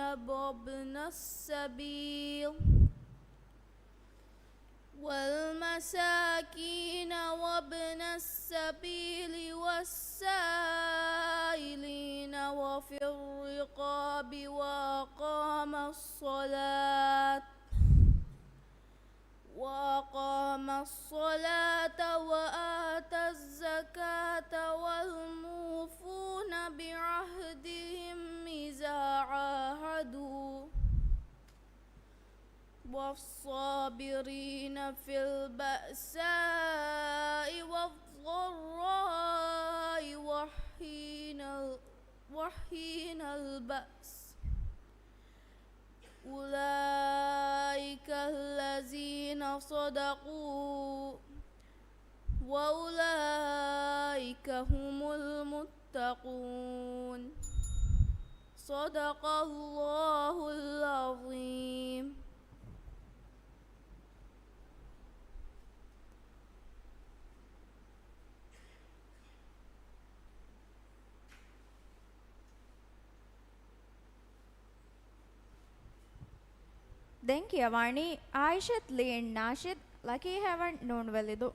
وابن السبيل والسائلين وفي الرقاب وأقام الصلاة وآتى الزكاة والموفون بعهدهم إذا عاهدوا والصابرين في البأساء والضراء وحين البأس أولئك الذين صدقوا وأولئك هم المتقون. صدق الله العظيم. දැන් කියවන්නේ ආයිෂත් ලීන් නාෂිද් ලකී හැවන් නෝනවැලිදු.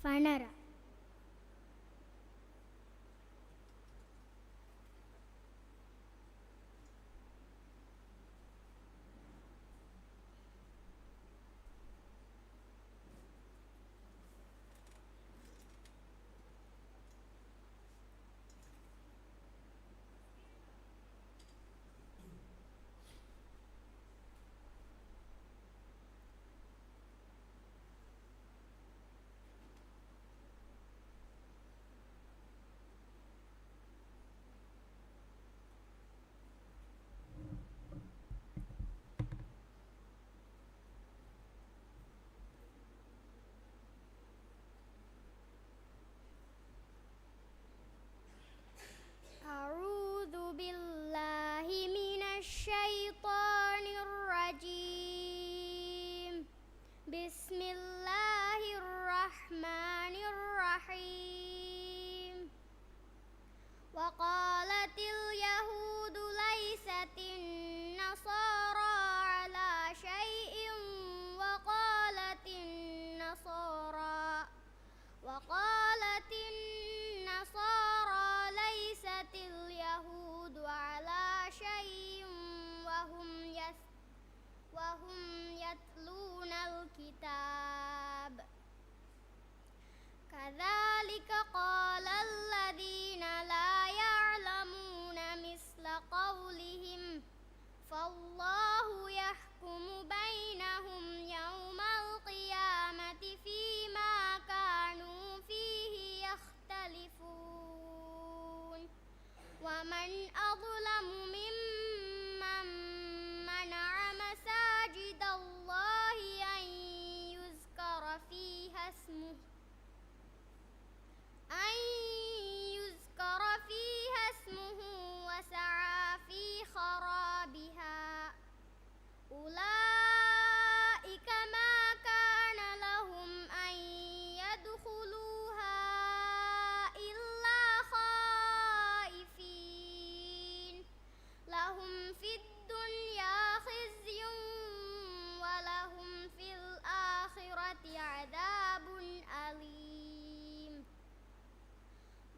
Fanara. وهم يتلون الكتاب كذلك قال الذين لا يعلمون مثل قولهم فالله يحكم بينهم يوم القيامة فيما كانوا فيه يختلفون ومن أظلم ممن منع مساجد الله أن يذكر فيها اسمه وسعى في خرابها أولئك ما كان لهم أن يدخلوها إلا خائفين لهم في الدنيا خزي ولهم في الآخرة عذاب أليم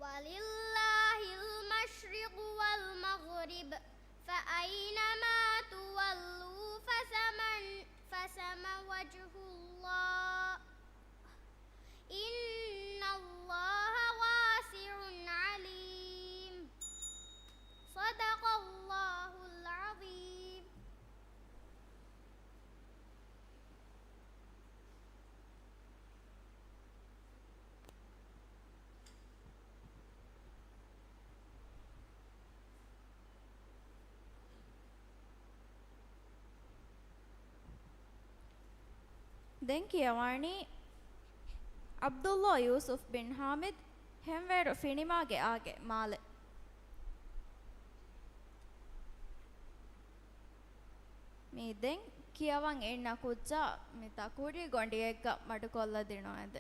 ولله المشرق والمغرب فأينما تولوا فثم وجه الله إن الله واسع عليم صدق الله العظيم. දැන් කියවන්නේ අබ්දුල්ලා යූසුෆ් බින් හාමිද් හෙම්වේරු ෆිනිමාගේ ආගේ මාලෙ මේ දැන් කියවන් එන්න කුච්චා මිතා කුඩි ගොඩියෙක්ග මඩු කොල්ල දිනෝ ඇද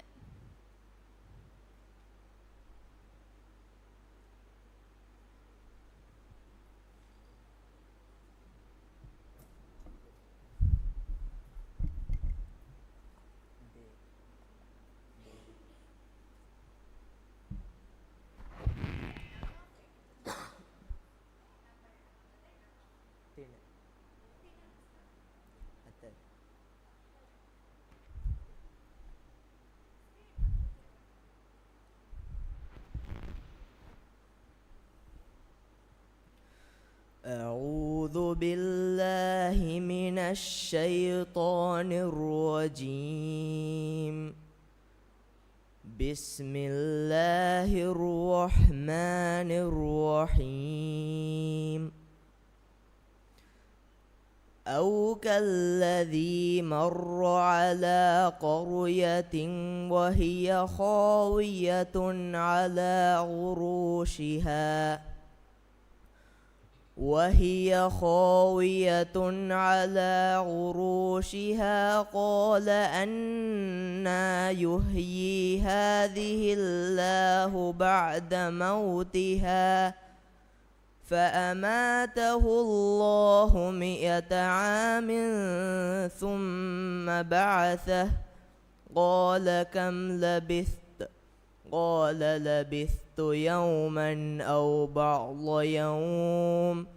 أعوذ بالله من الشيطان الرجيم بسم الله الرحمن الرحيم أو كالذي مر على قرية وهي خاوية على عروشها قال أنى يحيي هذه الله بعد موتها فأماته الله 100 عام ثم بعثه قال كم لبثت قال لبثت يوما أو بعض يوم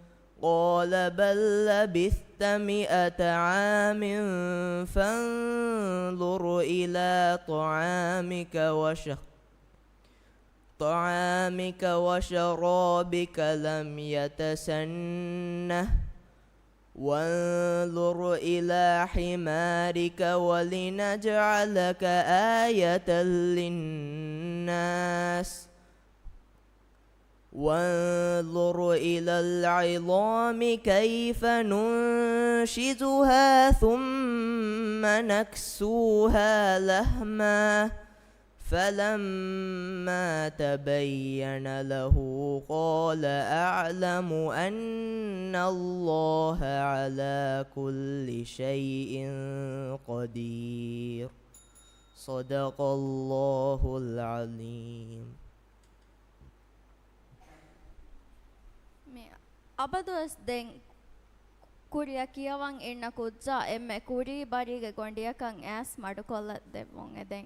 قال بل لبثت 100 عام فانظر إلى طعامك وشرابك لم يتسنه وانظر إلى حمارك ولنجعلك آية للناس وانظر إلى العظام كيف ننشزها ثم نكسوها لحما فلما تبين له قال أعلم أن الله على كل شيء قدير صدق الله العظيم. අබදුවස් දෙන් කුරිය කියවන් එන්න කුච්චා එම්මෙ කුරි බරිගේ ගොඩියකන් ඇස් මඩු කොල්ල දෙවොන් එදෙන්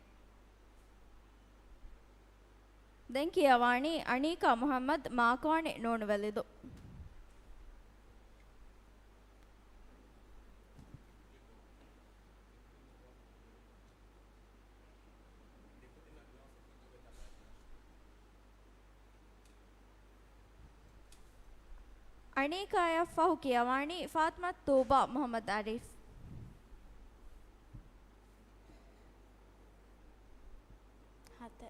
දැන් කියවාණි අනීකා මුහම්මද් මාකෝණි නෝනුවැලිදු ಮಣಿಕಾಯ ಫಹುಕಿಯ ವಾಣಿ ಫಾತ್ಮತ್ ತೂಬಾ ಮೊಹಮ್ಮದ್ ಆರಿಫ್. حتى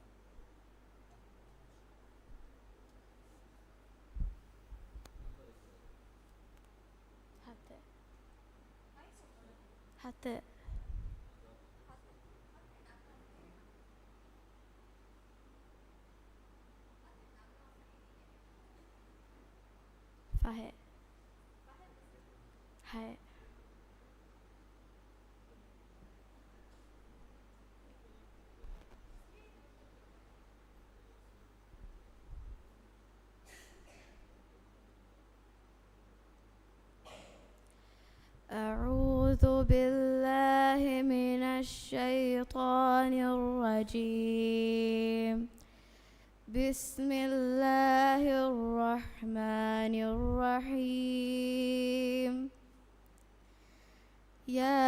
حتى حتى فهي هاي أعوذ بالله من الشيطان الرجيم. بسم الله الرحمن الرحيم. يا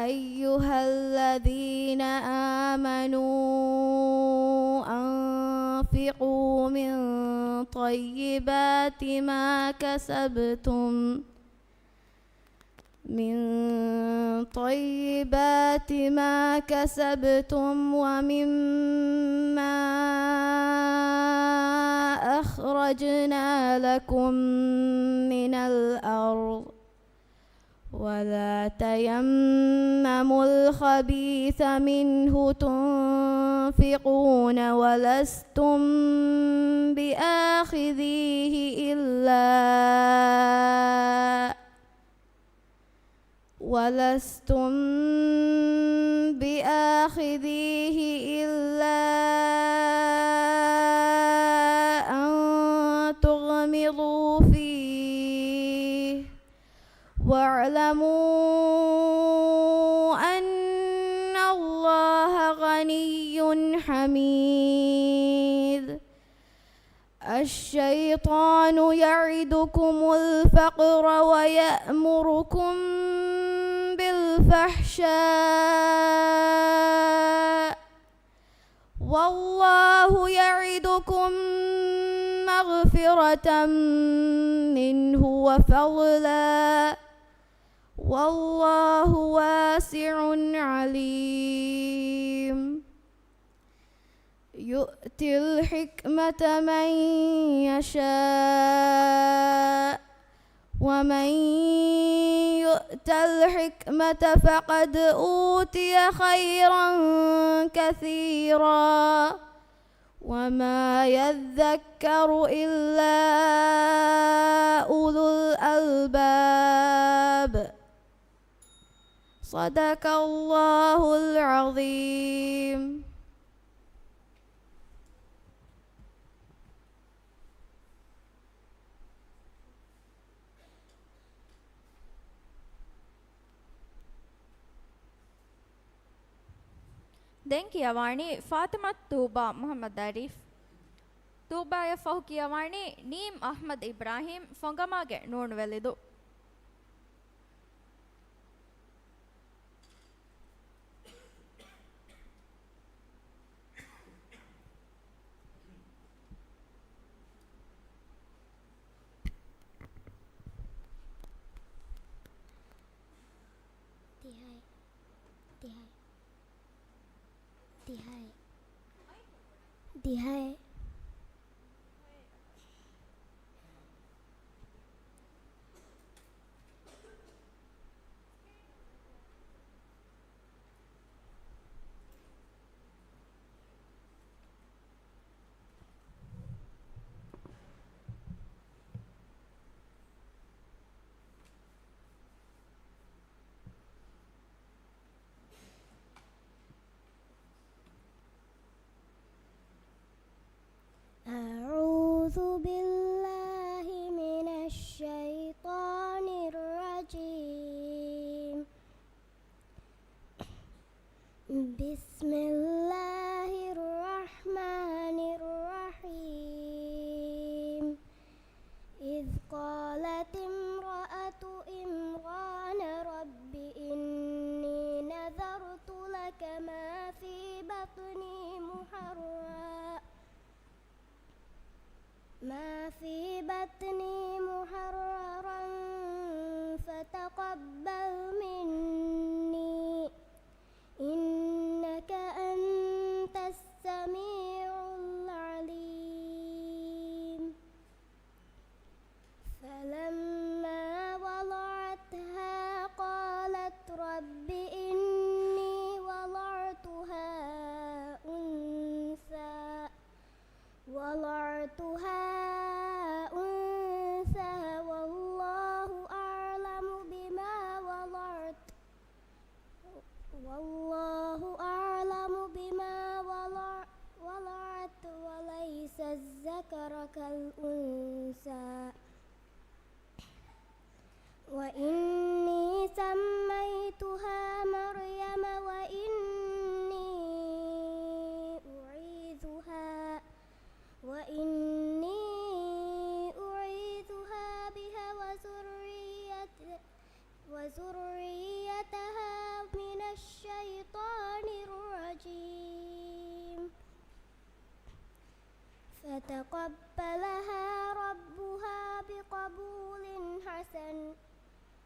أيها الذين آمنوا أنفقوا من طيبات ما كسبتم ومما أخرجنا لكم من الأرض ولا تيمموا الخبيث منه تنفقون ولستم بآخذيه إلا أن تغمضوا فيه واعلموا أن الله غني حميد. الشيطان يعدكم الفقر ويأمركم بالفحشاء والله يعدكم مغفرة منه وفضلا والله واسع عليم. يؤتي الحكمة من يشاء ومن يؤت الحكمة فقد أوتي خيرا كثيرا وما يذكر إلا أولو الألباب. صدق الله العظيم. ದೆಂಕಿಯ ವಾಣಿ ಫಾತಿಮತ್ ತೂಬಾ ಮೊಹಮ್ಮದ್ ಆರಿಫ್. ತೂಬಾಯ ಫಹುಕಿಯ ವಾಣಿ ನೀಮ್ ಅಹ್ಮದ್ ಇಬ್ರಾಹಿಂ ಫೊಂಗಮಾಗೆ ನೋಣುವೆಲಿದು. Dihai أعوذ بالله من الشيطان الرجيم. بسم الله الرحمن الرحيم. إذ قالت امرأة عمران رب إني نذرت لك ما في بطني الذكر كالأنثى وإني سميتها مريم وإني أعيذها بها وذريتها من الشيطان الرجيم فتقبلها ربها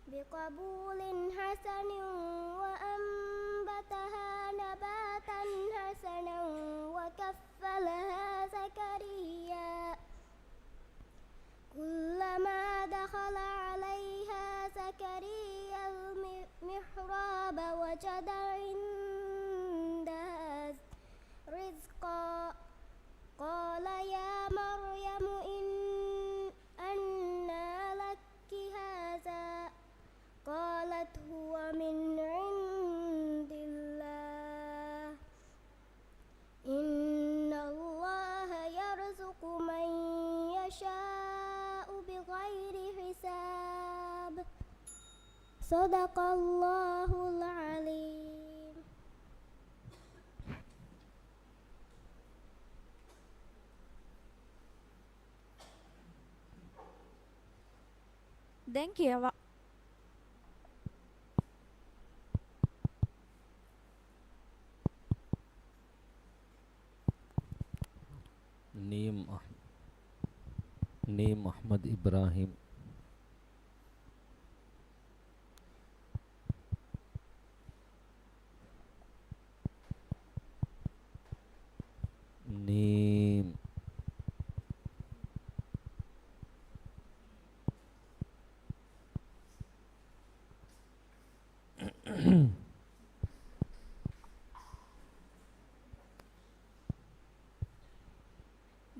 بقبول حسن وأنبتها نباتا حسنا وكفلها زكريا كلما دخل عليها زكريا المحراب وجد عندها رزقا قال يا مريم أنى لك هذا قالت هو من عند الله إن الله يرزق من يشاء بغير حساب صدق الله العليم. දැන් नीम अहमद इब्राहिम नीम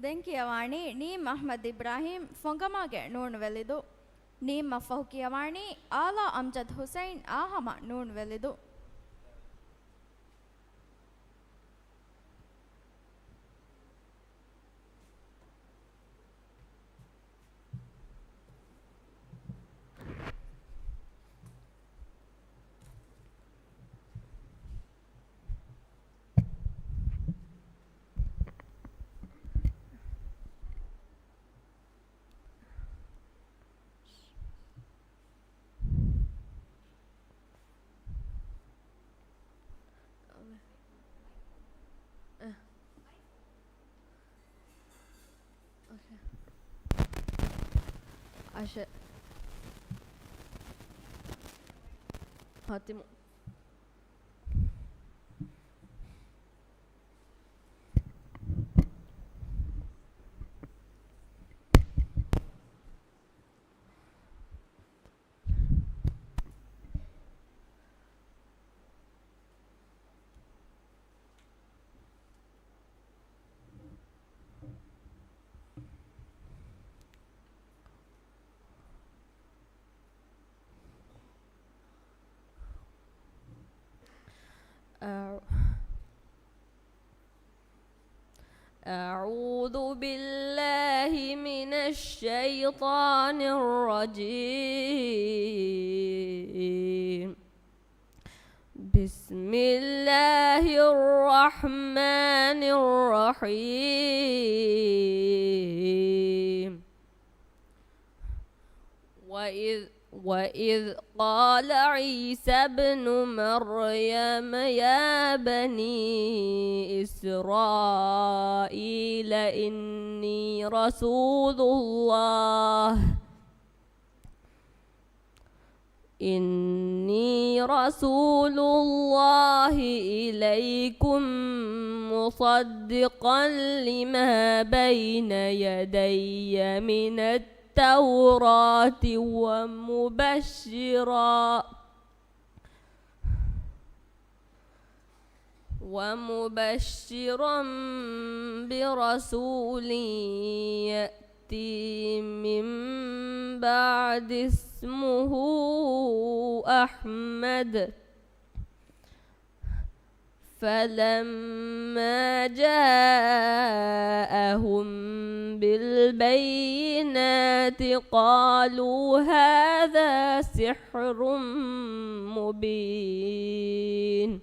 දැන් කියවාණි නීම් අහ්මද් ඉබ්‍රාහීම් ෆොංගමාගේ නූන් වෙලිදු නීම් මෆහු කියවාණි ආලා අම්ජද් හුසයින් ආහම නූන් වෙලිදු عشان هاتمو أعوذ بالله من الشيطان الرجيم بسم الله الرحمن الرحيم وإذ قال عيسى ابن مريم يا بني إسرائيل إني رسول الله إليكم مصدقا لما بين يدي من التوراة ومبشرا برسول يأتي من بعد اسمه أحمد فلما جاءهم بالبينات قالوا هذا سحر مبين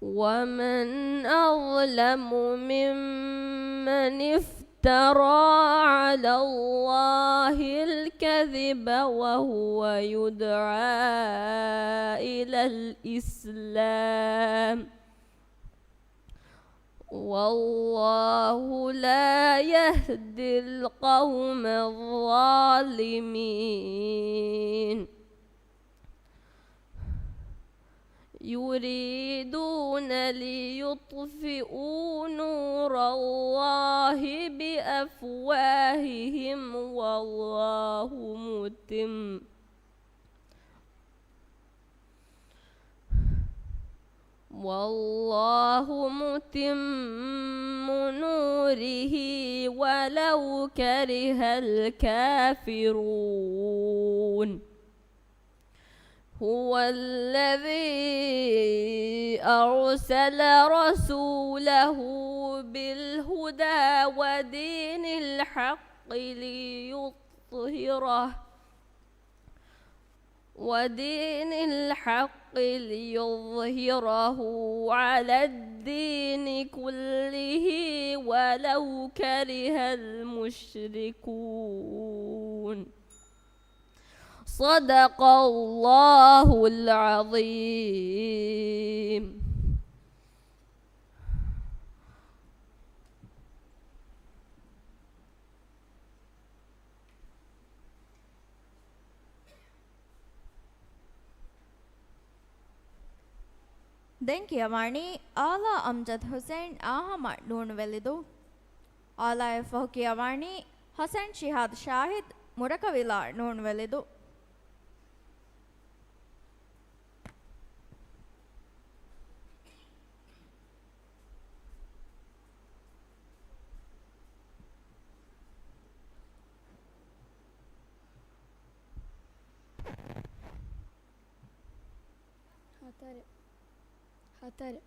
ومن أظلم ممن افترى على الله الكذب وهو يدعى إلى الإسلام والله لا يهدي القوم الظالمين يريدون ليطفئوا نور الله بأفواههم والله متم نوره ولو كره الكافرون هو الذي أرسل رسوله بالهدى ودين الحق ليظهره على الدين كله ولو كره المشركون صدق الله العظيم. ದೆಂಕಿಯವಾಣಿ ಆಲಾ ಅಮ್ಜದ್ ಹುಸೇನ್ ಅಹಮದ್ ನೂಣುವೆಲಿದು ಆಲಾಯ ಫಹುಕಿಯವಾಣಿ ಹಸನ್ ಶಿಹಾದ್ ಶಾಹಿದ್ ಮುರಕವಿಲಾ ನೂಣುವೆಲಿದು hatari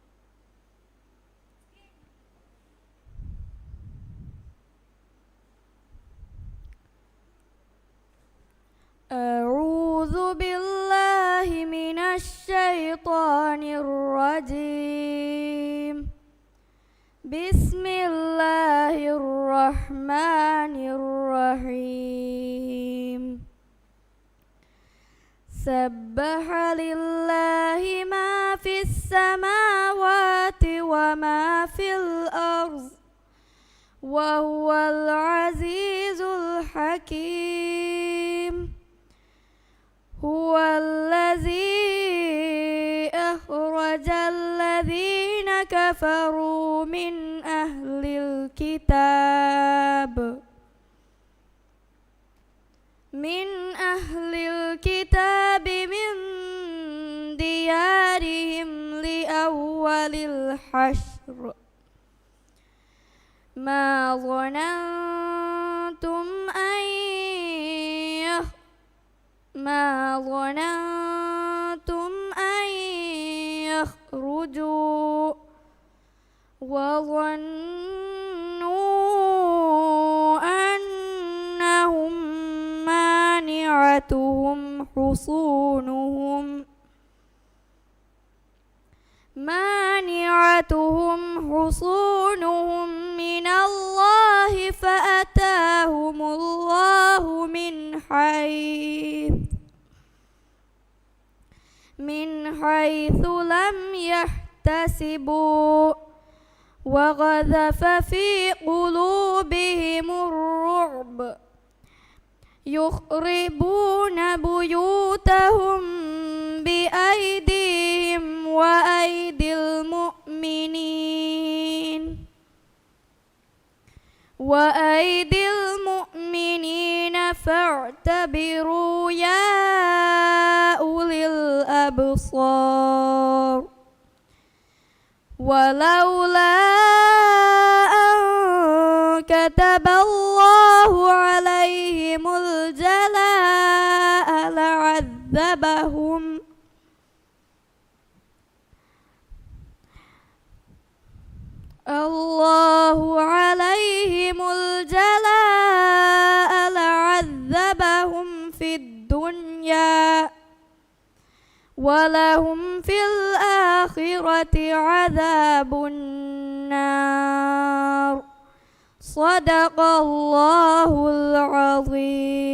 أعوذ بالله من الشيطان الرجيم بسم الله الرحمن الرحيم سبح لله ما في السماوات وما في الأرض وهو العزيز الحكيم هو الذي أخرج الذين كفروا من أهل الكتاب من ديارهم لأول الحشر ما ظننتم أن يخرجوا وظنوا أنهم مانعتهم حصونهم من الله فأتاهم الله من حيث لم يحتسبوا وقذف في قلوبهم الرعب يخربون بيوتهم بأيديهم وأيدي المؤمنين فاعتبروا يا أولي الأبصار ولولا أن كتب الله عليهم الجلاء الله عليهم الجلاء لعذبهم في الدنيا ولهم في الآخرة عذاب النار. صدق الله العظيم.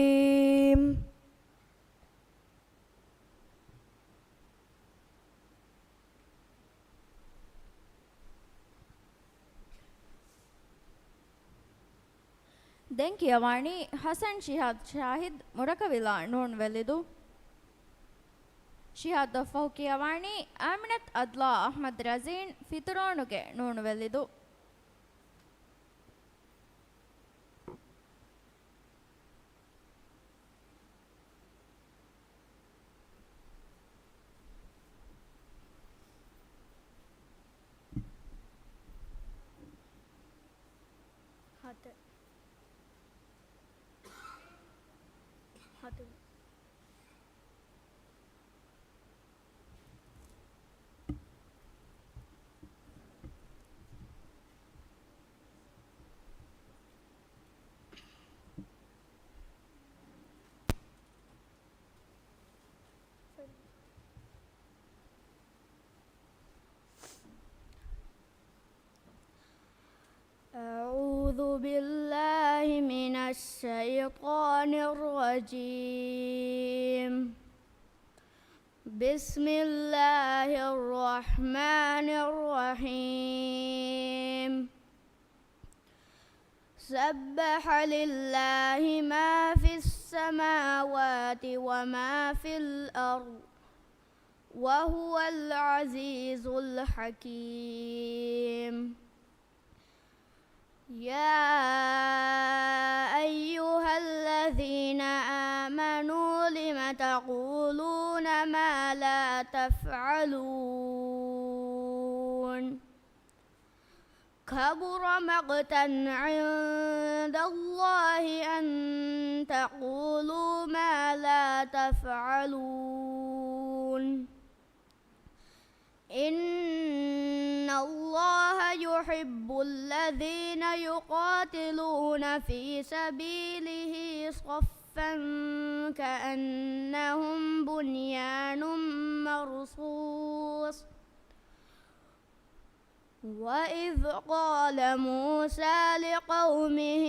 දැන් කියවන්නේ හසන් ශිහාද් ෂාහිද් මුරකවිලා නෝන් වෙලිදු ශිහාද් දෆහු කියවන්නේ ආමිනත් අද්ලා අහ්මද් රසීන් ෆිතරෝනුගේ නෝන් වෙලිදු أعوذ بالله من الشيطان الرجيم. بسم الله الرحمن الرحيم. سبح لله ما في السماوات وما في الأرض وهو العزيز الحكيم. يا أيها الذين آمنوا لم تقولون ما لا تفعلون كبر مقتا عند الله أن تقولوا ما لا تفعلون إن الله يحب الذين يقاتلون في سبيله صفا كأنهم بنيان مرصوص. وإذ قال موسى لقومه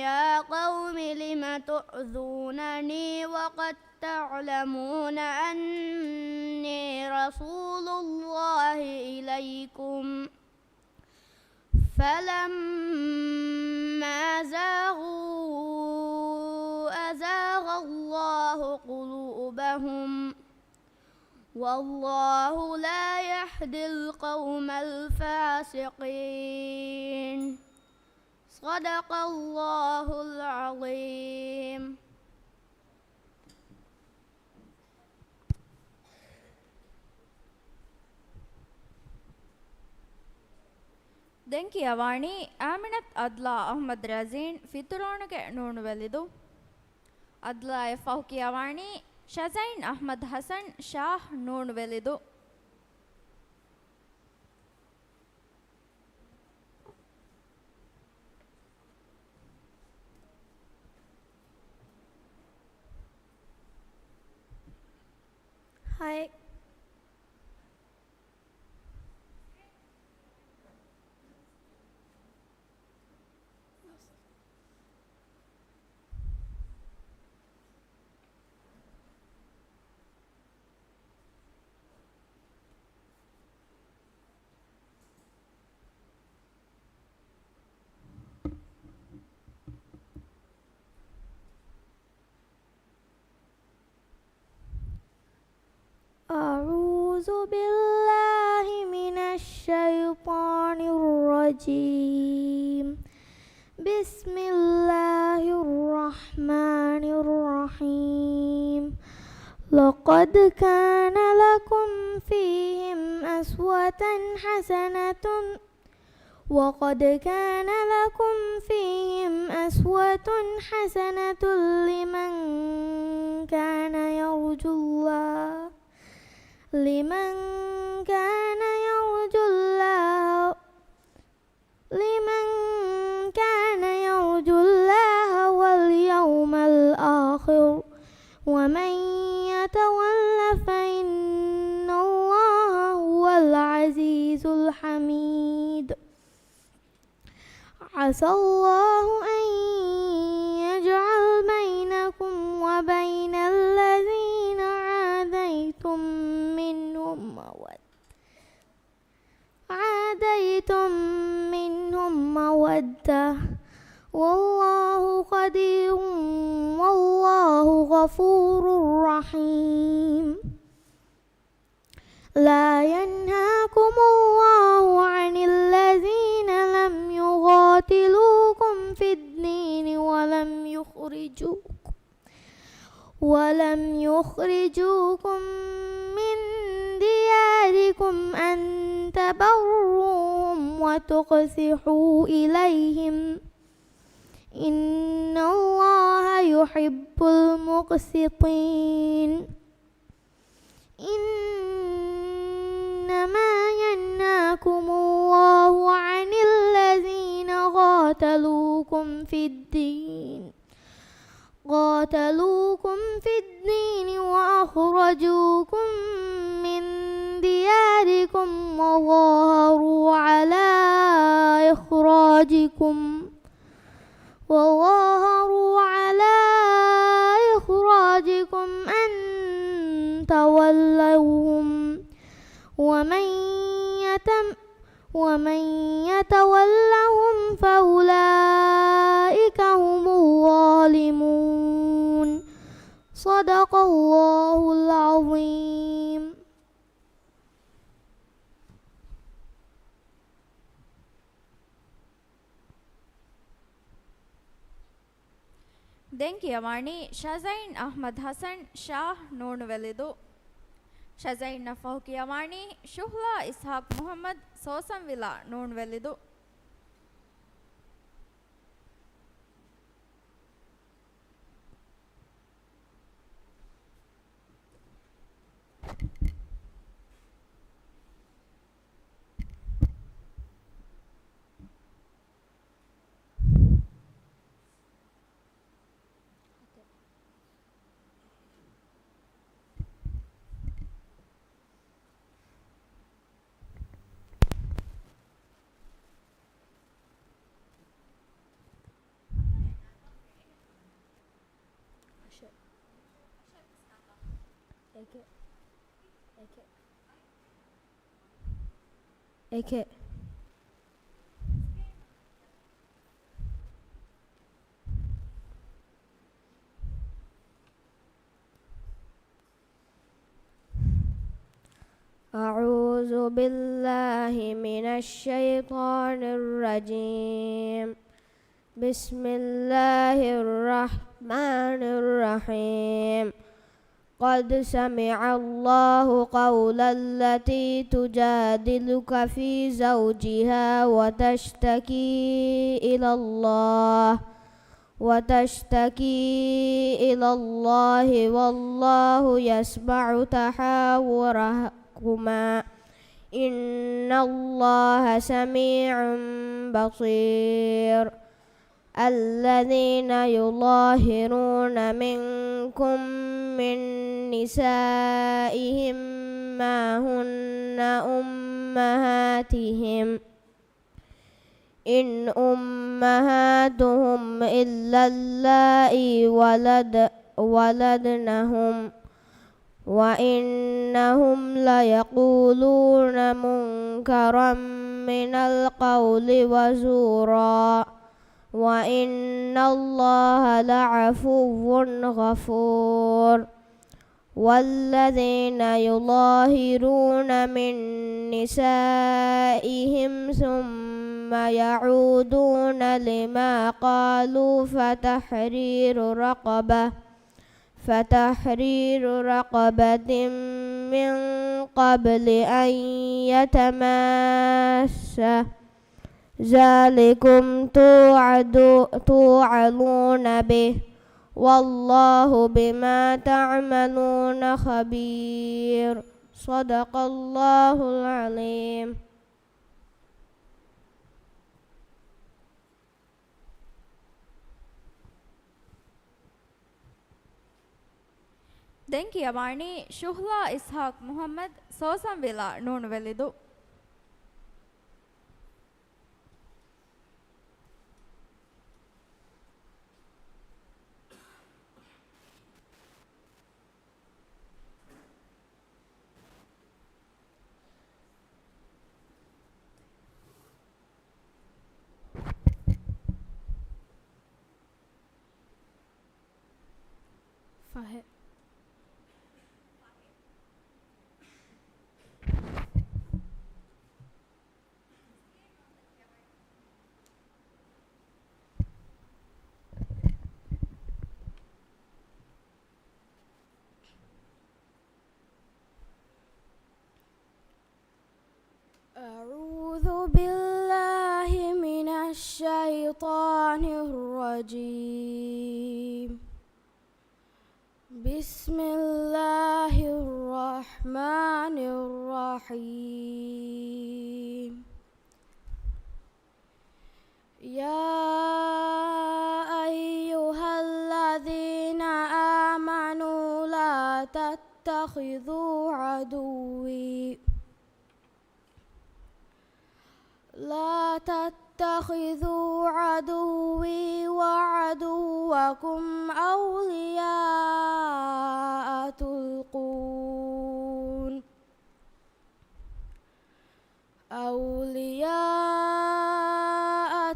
يا قوم لم تؤذونني وقد تعلمون أني رسول الله إليكم فلما زاغوا أزاغ الله قلوبهم والله لا يهدي القوم الفاسقين. صدق الله العظيم. දැන් කියවන්නේ ආමිනත් අද්ලා අහ්මද් රසීන් ෆිතරෝනුගේ නෝන් වෙලිදු අද්ලා එෆහු කියවන්නේ ෂසයින් අහ්මද් හසන් ෂාහ් නෝන් වෙලිදු Hai. أعوذ بالله من الشيطان الرجيم. بسم الله الرحمن الرحيم. لقد كان لكم فيهم أسوة حسنة لمن كان يرجو لمن كان يرجو الله واليوم الآخر ومن يتول فإن الله هو العزيز الحميد عسى الله أن يجعل بينكم وبين الذين عاديتم منهم مودة والله قدير والله غفور رحيم لا ينهاكم الله عن الذين لم يقاتلوكم في الدين ولم يخرجوكم من دياركم أن تبروهم وتقسطوا إليهم إن الله يحب المقسطين إنما ينهاكم الله عن الذين قاتلوكم في الدين وأخرجوكم من دياركم وظاهروا على إخراجكم أن تولوهم ومن يتولهم فأولئك هم الظالمون صدق الله العظيم. ದೆಂಕಿಯವಾಣಿ ಶಜೈನ್ ಅಹ್ಮದ್ ಹಸನ್ ಶಾಹ್ ನೋಣುವೆಲಿದು ಶಜೈನ್ ಫಹುಕಿಯವಾಣಿ ಶುಹ್ಲಾ ಇಸ್ಹಾಕ್ ಮುಹಮ್ಮದ್ ಸೋಸಂವಿಲ ನೋಣುವೆಲಿದು AK أعوذ بالله من الشيطان الرجيم بسم الله الرحمن الرحيم قد سمع الله قول التي تجادلك في زوجها وتشتكي إلى الله والله يسمع تحاوركما إن الله سميع بصير الذين يظاهرون منكم من نسائهم ما هن أمهاتهم إن أمهاتهم إلا اللائي ولدنهم وإنهم ليقولون منكرا من القول وزورا وإن الله لعفو غفور والذين يظاهرون من نسائهم ثم يعودون لما قالوا فتحرير رقبة من قبل أن يتماسا ذلكم توعظون به والله بما تعملون خبير صدق الله العظيم. දැන් කියවන්නේ ශුහ්ලා ඉස්හාක් මුහම්මද් සෝසම් වෙලා නෝනවැලිදු Fahe. أعوذ بالله من الشيطان الرجيم بسم الله الرحمن الرحيم يا أيها الذين آمنوا لا تتخذوا عدوي وعدوكم أولياء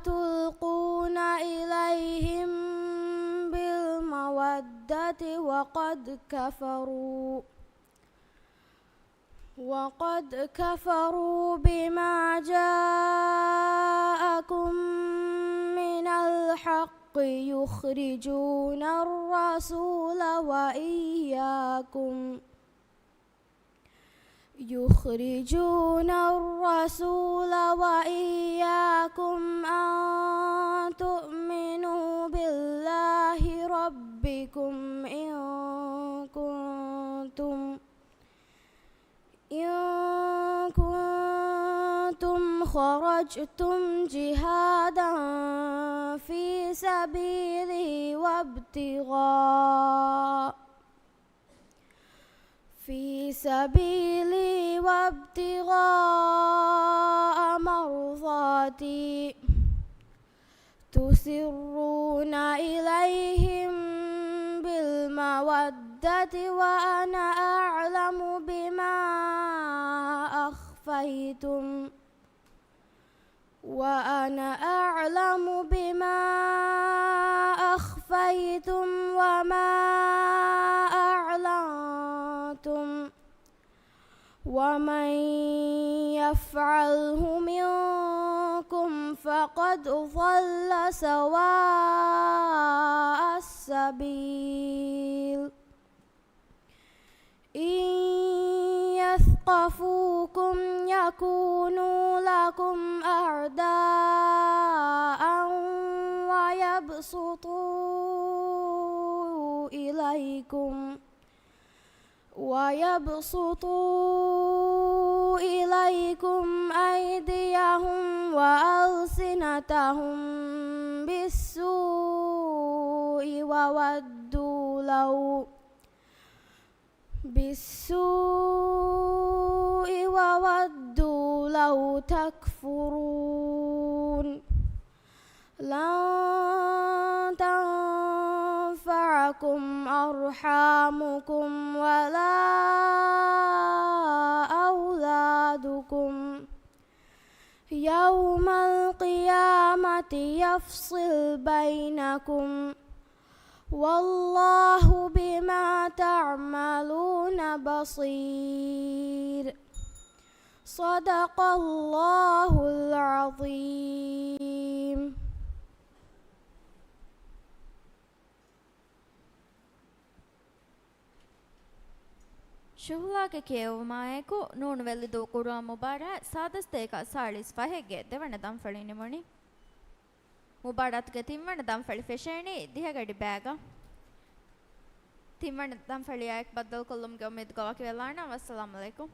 تلقون إليهم بالمودة وقد كفروا بما جاءكم من الحق يخرجون الرسول وإياكم أن تؤمنوا بالله ربكم إن كنتم خرجتم جهادا في سبيلي وابتغاء مرضاتي تسرون إليهم بالمودة وأنا أعلم بما أخفيتم وما أعلنتم ومن يفعله منكم فقد ضل سواء السبيل إن يثقفوكم يكونوا لكم أعداء ويبسطوا إليكم أيديهم وألسنتهم بالسوء وودوا لو تكفرون لن تنفعكم أرحامكم ولا أولادكم يوم القيامة يفصل بينكم والله بما تعملون بصير صدق الله العظيم. ಶುಹ್ಲಾಗೆ ಕೇವಮಾಯಕು ನೂಣುವೆಲ್ಲಿದು ಕುರುವ ಮುಬಾರ ಸಾದಸ್ತೇಕ 45ಗೆ දෙවන දම්ෆලි නිමුණි ಮುಬಾರತ್ಗೆ ತಿಮ್ಮಣ ದම්ಫಳಿ ಫೆಶೇಣಿ ದಿಹಗಡಿ ಬ್ಯಾಗ ತಿಮ್ಮಣ ದම්ಫಳಿ ಆಯಕ್ ಬದ್ದಲ್ ಕೊಲ್ಲುಮ್ಗೆ ಉಮ್ಮಿದ್ ಗವಾಕಿ ವೆಲ್ಲಾಣ ವಸ್ಸಲಾಮು ಅಲೈಕುಂ.